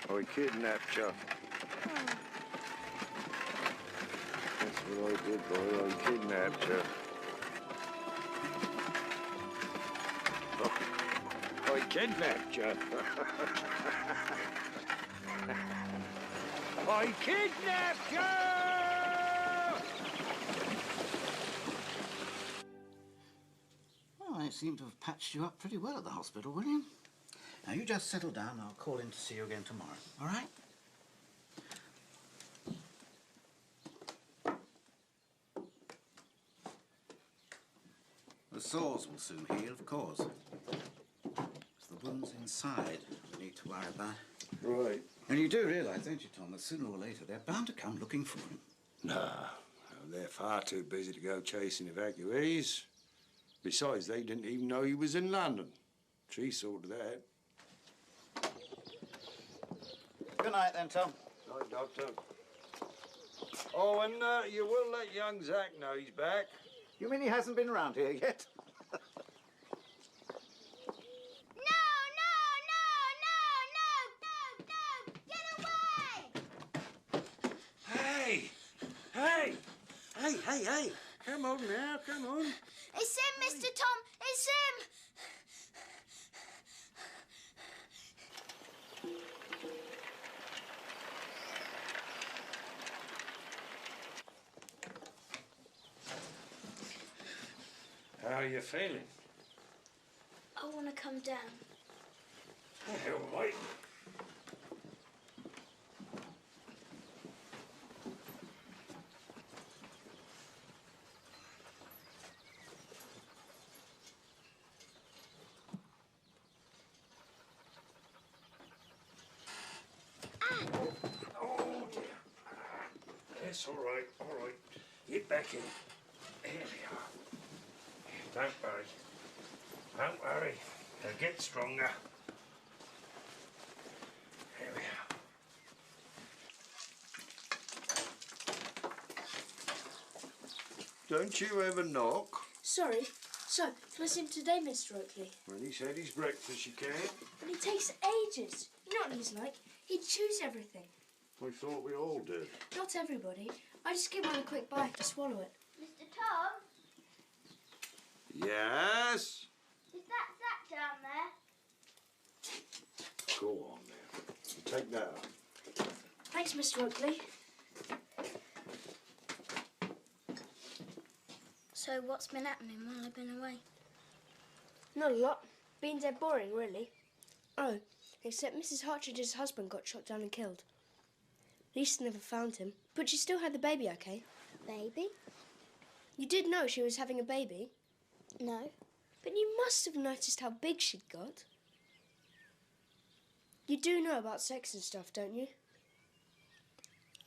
I kidnapped you. That's what I did, boy. I kidnapped you. I kidnapped you. I kidnapped you! Well, they seem to have patched you up pretty well at the hospital, William. Now, you just settle down. I'll call in to see you again tomorrow, all right? The sores will soon heal, of course. It's the wounds inside we need to worry about. Right. And you do realise, don't you, Tom, that sooner or later they're bound to come looking for him. Nah, they're far too busy to go chasing evacuees. Besides, they didn't even know he was in London. She sorted that. Good night, then, Tom. Night, Doctor. Oh, and you will let young Zach know he's back. You mean he hasn't been around here yet? Hey! Hey! Hey! Come on now, come on. It's him, Mr. Tom. It's him. How are you feeling? I want to come down. All right. Oh, dear. That's all right, all right. Get back in. There we are. Don't worry. Don't worry. They'll get stronger. There we are. Don't you ever knock? Sorry. So, can I see him today, Mr. Oakley? When he's had his breakfast, you can. But it takes ages. You know what he's like. He'd choose everything. I thought we all did. Not everybody. I just give one a quick bite to swallow it. Mr. Tom, Yes? is that Zach down there? Go on now. Take that up. Thanks, Mr. Oakley. So what's been happening while I've been away? Not a lot. Been dead boring, really. Oh, except Mrs. Hartridge's husband got shot down and killed. Lisa never found him, but she still had the baby, okay? Baby? You did know she was having a baby? No. But you must have noticed how big she'd got. You do know about sex and stuff, don't you?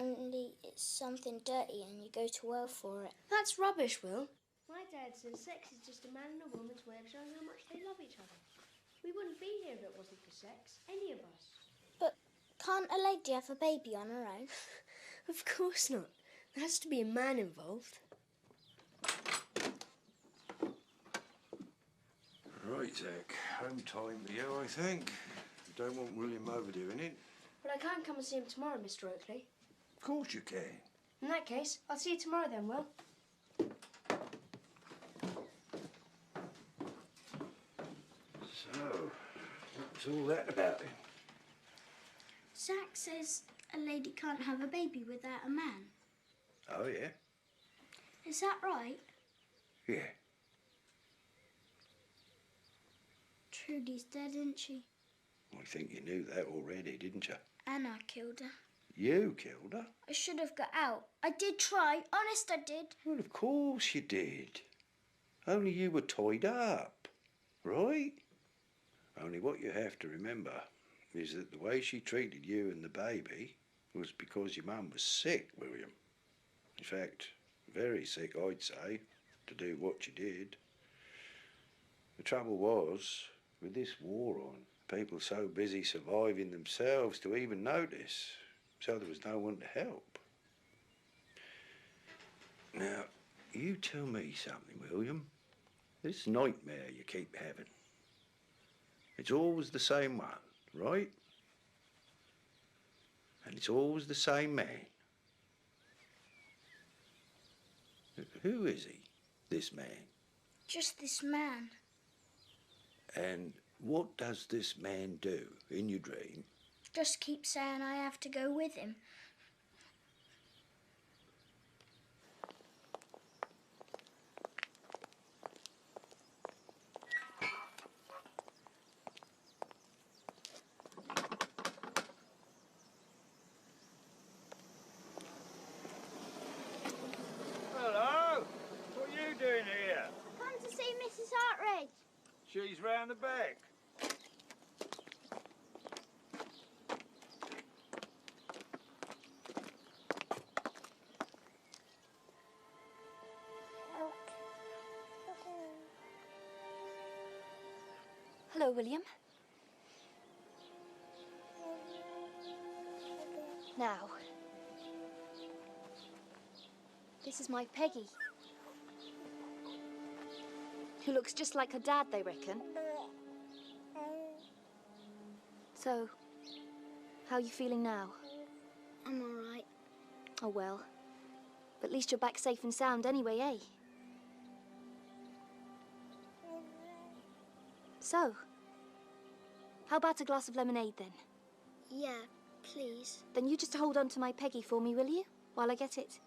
Only it's something dirty and you go to hell for it. That's rubbish, Will. My dad says sex is just a man and a woman's way of showing how much they love each other. We wouldn't be here if it wasn't for sex, any of us. But can't a lady have a baby on her own? Of course not. There has to be a man involved. Right, Zach. Home time for you, I think. Don't want William overdoing it. But I can't come and see him tomorrow, Mr. Oakley. Of course you can. In that case, I'll see you tomorrow then, Will. So, what's all that about then? Zach says a lady can't have a baby without a man. Oh, yeah? Is that right? Yeah. Trudy's dead, isn't she? I think you knew that already, didn't you? And I killed her. You killed her? I should have got out. I did try. Honest, I did. Well, of course you did. Only you were tied up, right? Only what you have to remember is that the way she treated you and the baby was because your mum was sick, William. In fact, very sick, I'd say, to do what you did. The trouble was, with this war on, people so busy surviving themselves to even notice, so there was no one to help. Now, you tell me something, William. This nightmare you keep having, it's always the same one, right? It's always the same man. Who is he, this man? Just this man. And what does this man do in your dream? Just keep saying I have to go with him. Hello. What are you doing here? Come to see Mrs. Hartridge. She's round the back. Hello, William. Now, this is my Peggy, who looks just like her dad, they reckon. So, how are you feeling now? I'm all right. Oh, well. But at least you're back safe and sound anyway, eh? So, how about a glass of lemonade, then? Yeah, please. Then you just hold on to my Peggy for me, will you? While I get it.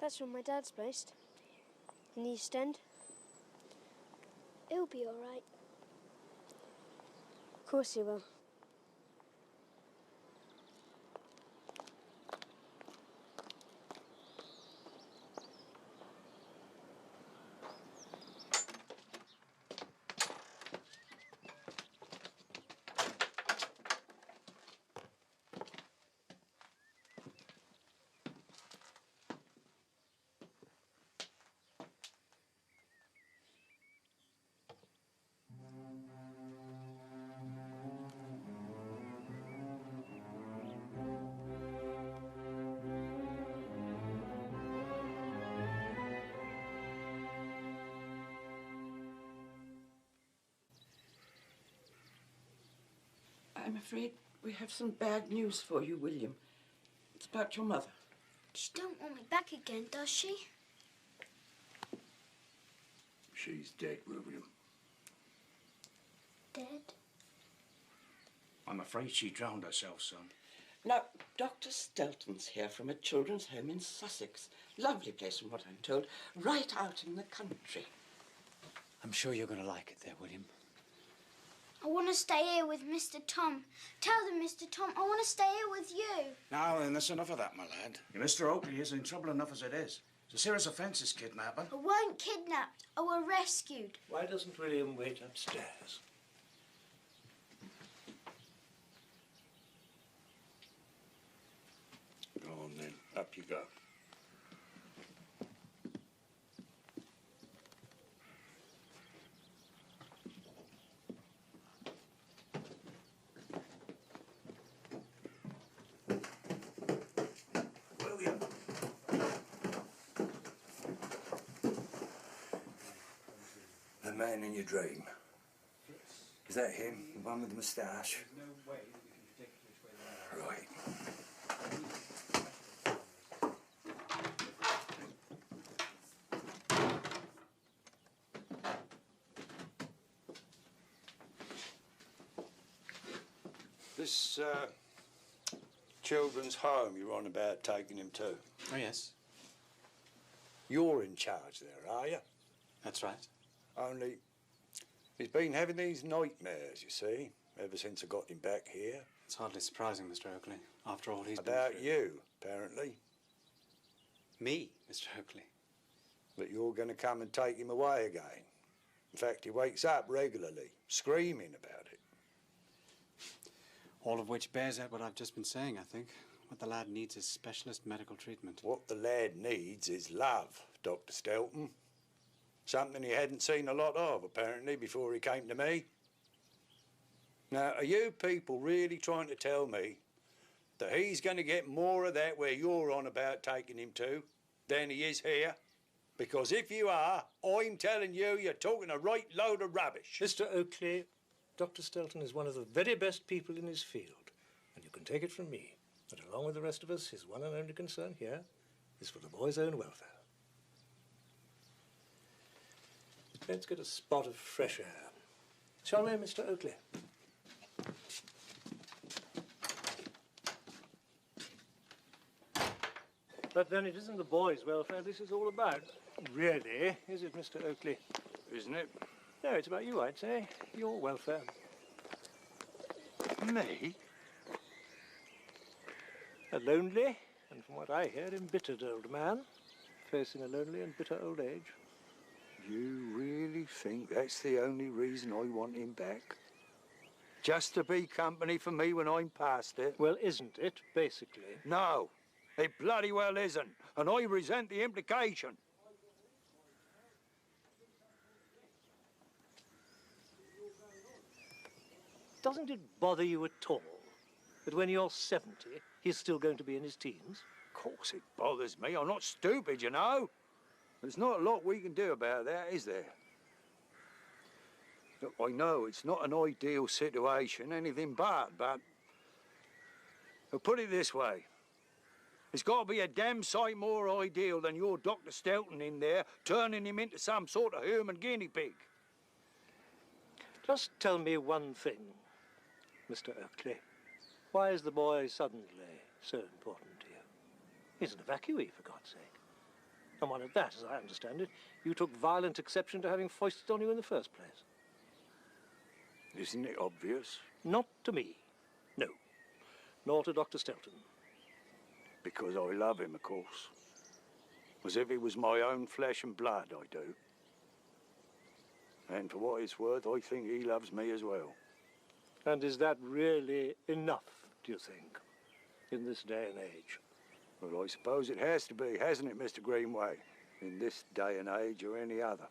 That's where my dad's based. In the East End. He'll be all right. Of course he will. I'm afraid we have some bad news for you, William. It's about your mother. She don't want me back again, does she? She's dead, William. Dead? I'm afraid she drowned herself, son. Now, Dr. Stelton's here from a children's home in Sussex. Lovely place, from what I'm told. Right out in the country. I'm sure you're going to like it there, William. I want to stay here with Mr. Tom. Tell them, Mr. Tom, I want to stay here with you. Now then, that's enough of that, my lad. Mr. Oakley is in trouble enough as it is. It's a serious offence, this kidnapping. I weren't kidnapped. I were rescued. Why doesn't William wait upstairs? Go on then, up you go. William. The man in your dream. Is that him? The one with the moustache? Right. This children's home you're on about taking him to? Oh, yes. You're in charge there, are you? That's right. Only he's been having these nightmares, you see, ever since I got him back here. It's hardly surprising, Mr. Oakley. After all he's About been through. you, apparently. Me, Mr. Oakley? That you're going to come and take him away again. In fact, he wakes up regularly, screaming about it. All of which bears out what I've just been saying, I think. What the lad needs is specialist medical treatment. What the lad needs is love, Dr. Stelton. Something he hadn't seen a lot of, apparently, before he came to me. Now, are you people really trying to tell me that he's going to get more of that where you're on about taking him to than he is here? Because if you are, I'm telling you, you're talking a right load of rubbish. Mr. Oakley, Dr. Stelton is one of the very best people in his field, and you can take it from me that along with the rest of us, his one and only concern here is for the boy's own welfare. Let's get a spot of fresh air. Shall we, Mr. Oakley? But then it isn't the boy's welfare this is all about. Really, is it, Mr. Oakley? Isn't it? No, it's about you, I'd say. Your welfare. Me? A lonely, and from what I hear, embittered old man, facing a lonely and bitter old age. You really think that's the only reason I want him back? Just to be company for me when I'm past it? Well, isn't it, basically? No, it bloody well isn't, and I resent the implication. Doesn't it bother you at all that when you're 70, he's still going to be in his teens? Of course it bothers me. I'm not stupid, you know. There's not a lot we can do about that, is there? Look, I know it's not an ideal situation, anything but I'll put it this way. It's got to be a damn sight more ideal than your Dr. Stelton in there turning him into some sort of human guinea pig. Just tell me one thing, Mr. Oakley. Why is the boy suddenly so important to you? He's an evacuee, for God's sake. And one at that, as I understand it, you took violent exception to having foisted on you in the first place. Isn't it obvious? Not to me, no. Nor to Dr. Stelton. Because I love him, of course. As if he was my own flesh and blood, I do. And for what it's worth, I think he loves me as well. And is that really enough, do you think, in this day and age? Well, I suppose it has to be, hasn't it, Mr. Greenway? In this day and age or any other.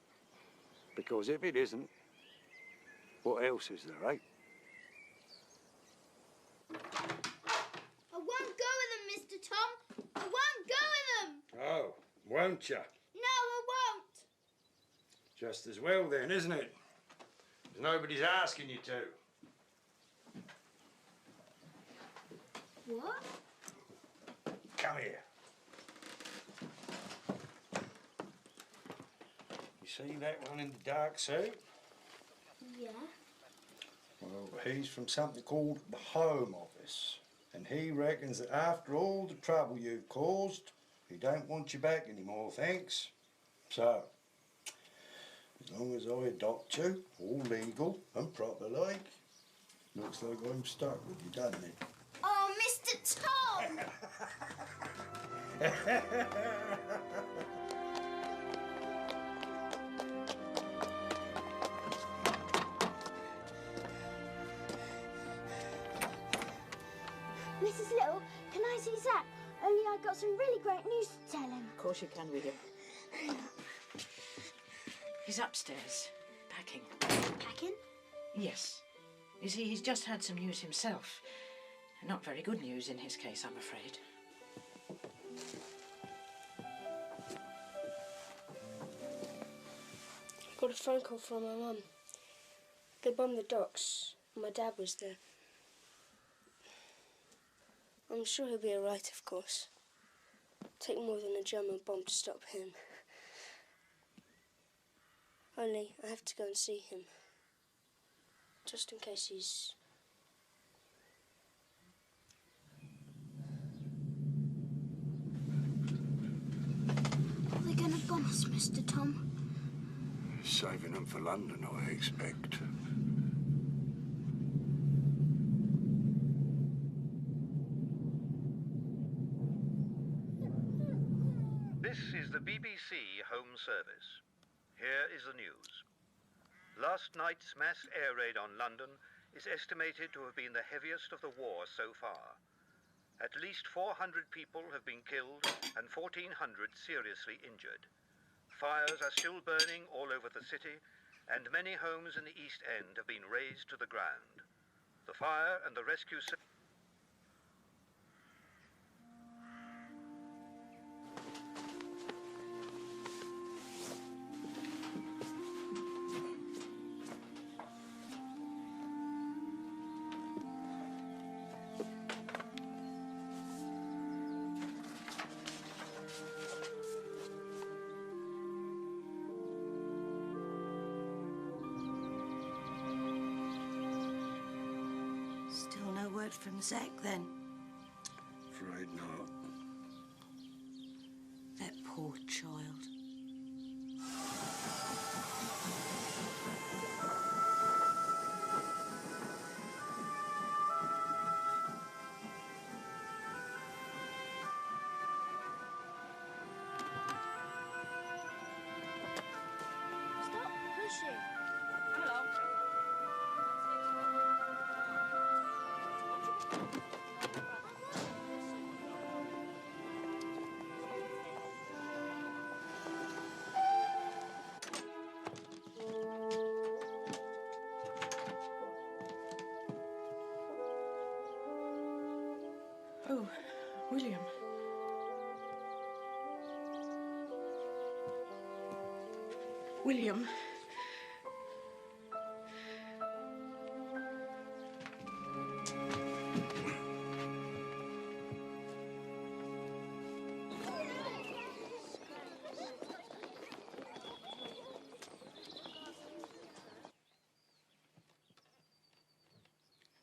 Because if it isn't, what else is there, eh? I won't go with them, Mr. Tom. I won't go with them. Oh, won't you? No, I won't. Just as well then, isn't it? 'Cause nobody's asking you to. What? Come here. You see that one in the dark suit? Yeah. Well, he's from something called the Home Office. And he reckons that after all the trouble you've caused, he don't want you back anymore, thanks. So, as long as I adopt you, all legal and proper like, looks like I'm stuck with you, doesn't it? Oh, Mr. Tom! Mrs. Little, can I see Zach? Only I got some really great news to tell him. Of course you can, William. He's upstairs, packing. Packing? Yes. You see, he's just had some news himself. Not very good news in his case, I'm afraid. Got a phone call from my mum. They bombed the docks, and my dad was there. I'm sure he'll be alright, of course. Take more than a German bomb to stop him. Only, I have to go and see him. Just in case he's... promise, Mr. Tom? Saving them for London, I expect. This is the BBC Home Service. Here is the news. Last night's mass air raid on London is estimated to have been the heaviest of the war so far. At least 400 people have been killed and 1,400 seriously injured. Fires are still burning all over the city, and many homes in the East End have been razed to the ground. The fire and the rescue service. Still no word from Zach, then? Afraid not. That poor child. Stop pushing. Come along. Oh, William. William.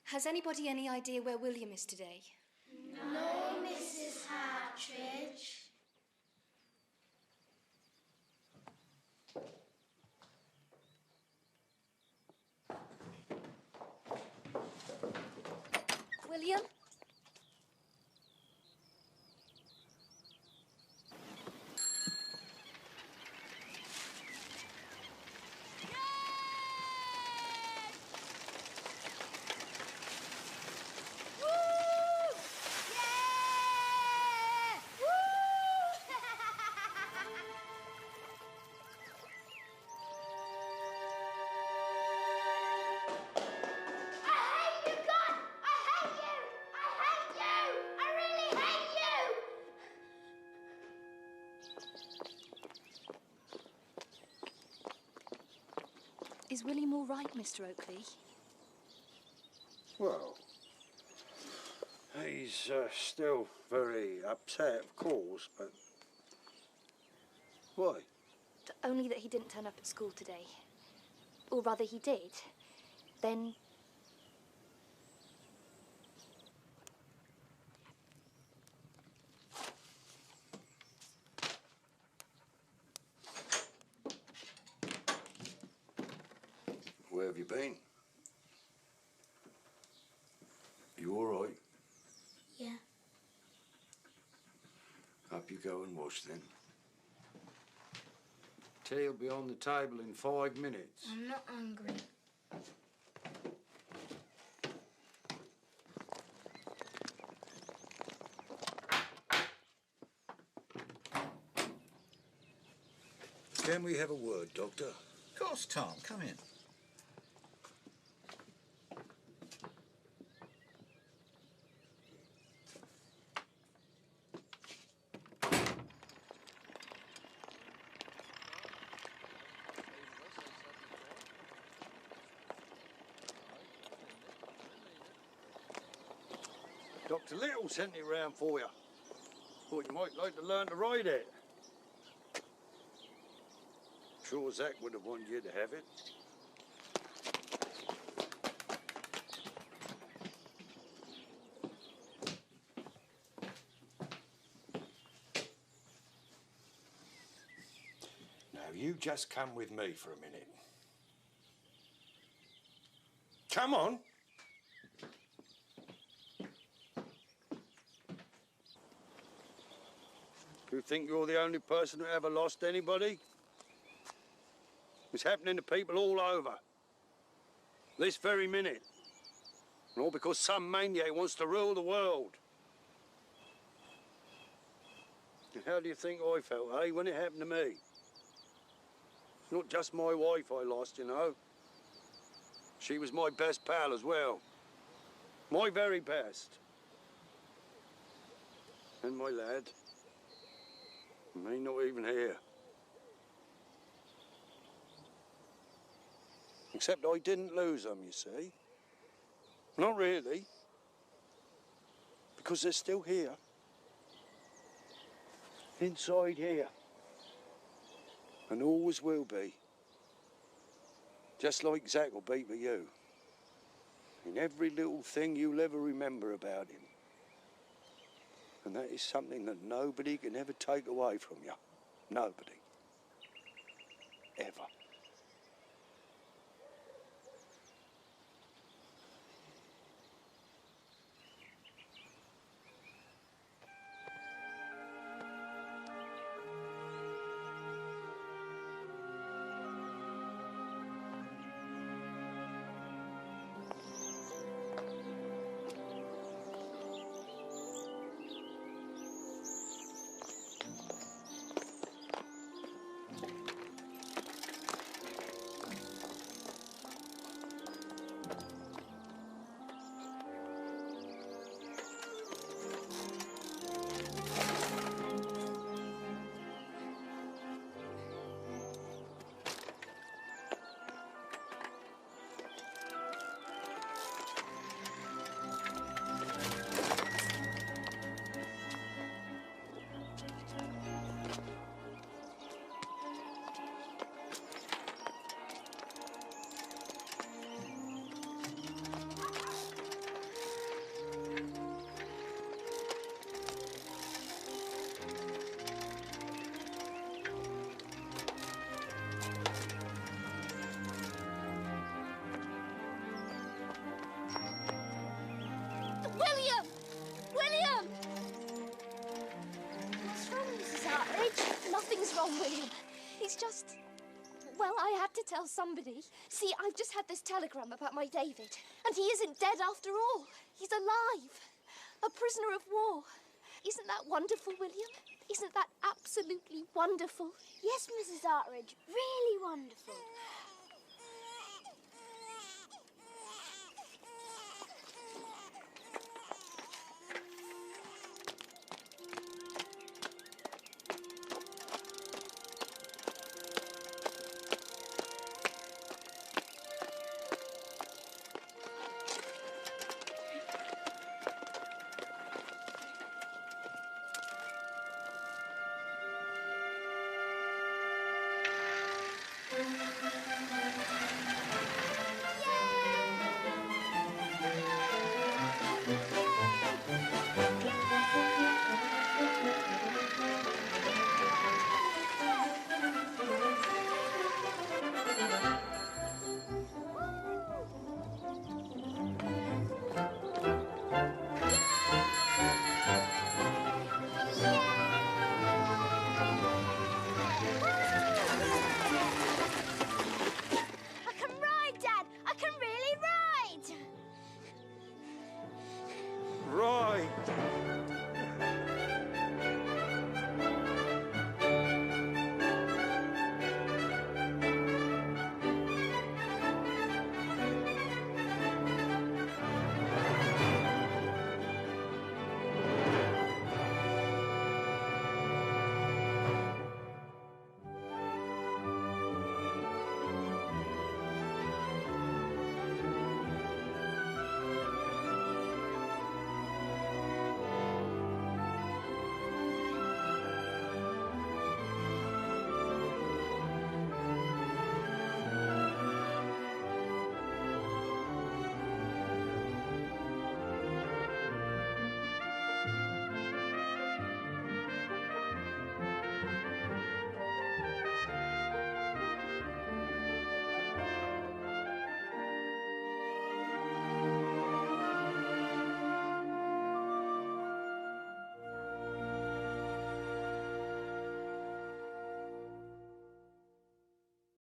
Has anybody any idea where William is today? No, Mrs. Hartridge. William? Is William all right, Mr. Oakley? Well, he's still very upset, of course, but... Why? Only that he didn't turn up at school today. Or rather, he did. Then... Where have you been? You all right? Yeah. Up you go and wash then. Tea will be on the table in 5 minutes. I'm not hungry. Can we have a word, Doctor? Of course, Tom. Come in. Dr. Little sent it round for you. Thought you might like to learn to ride it. Sure Zach would have wanted you to have it. you just come with me for a minute. Come on. You think you're the only person who ever lost anybody? It's happening to people all over. This very minute. And all because some maniac wants to rule the world. And how do you think I felt, eh, when it happened to me? It's not just my wife I lost, you know. She was my best pal as well. My very best. And my lad. Me not even here. Except I didn't lose them, you see. Not really. Because they're still here. Inside here. And always will be. Just like Zach will be for you. In every little thing you'll ever remember about him. And that is something that nobody can ever take away from you. Nobody. Ever. William! William! What's wrong, Mrs. Artridge? Nothing's wrong, William. It's just... Well, I had to tell somebody. See, I've just had this telegram about my David. And he isn't dead after all. He's alive. A prisoner of war. Isn't that wonderful, William? Isn't that absolutely wonderful? Yes, Mrs. Artridge. Really wonderful.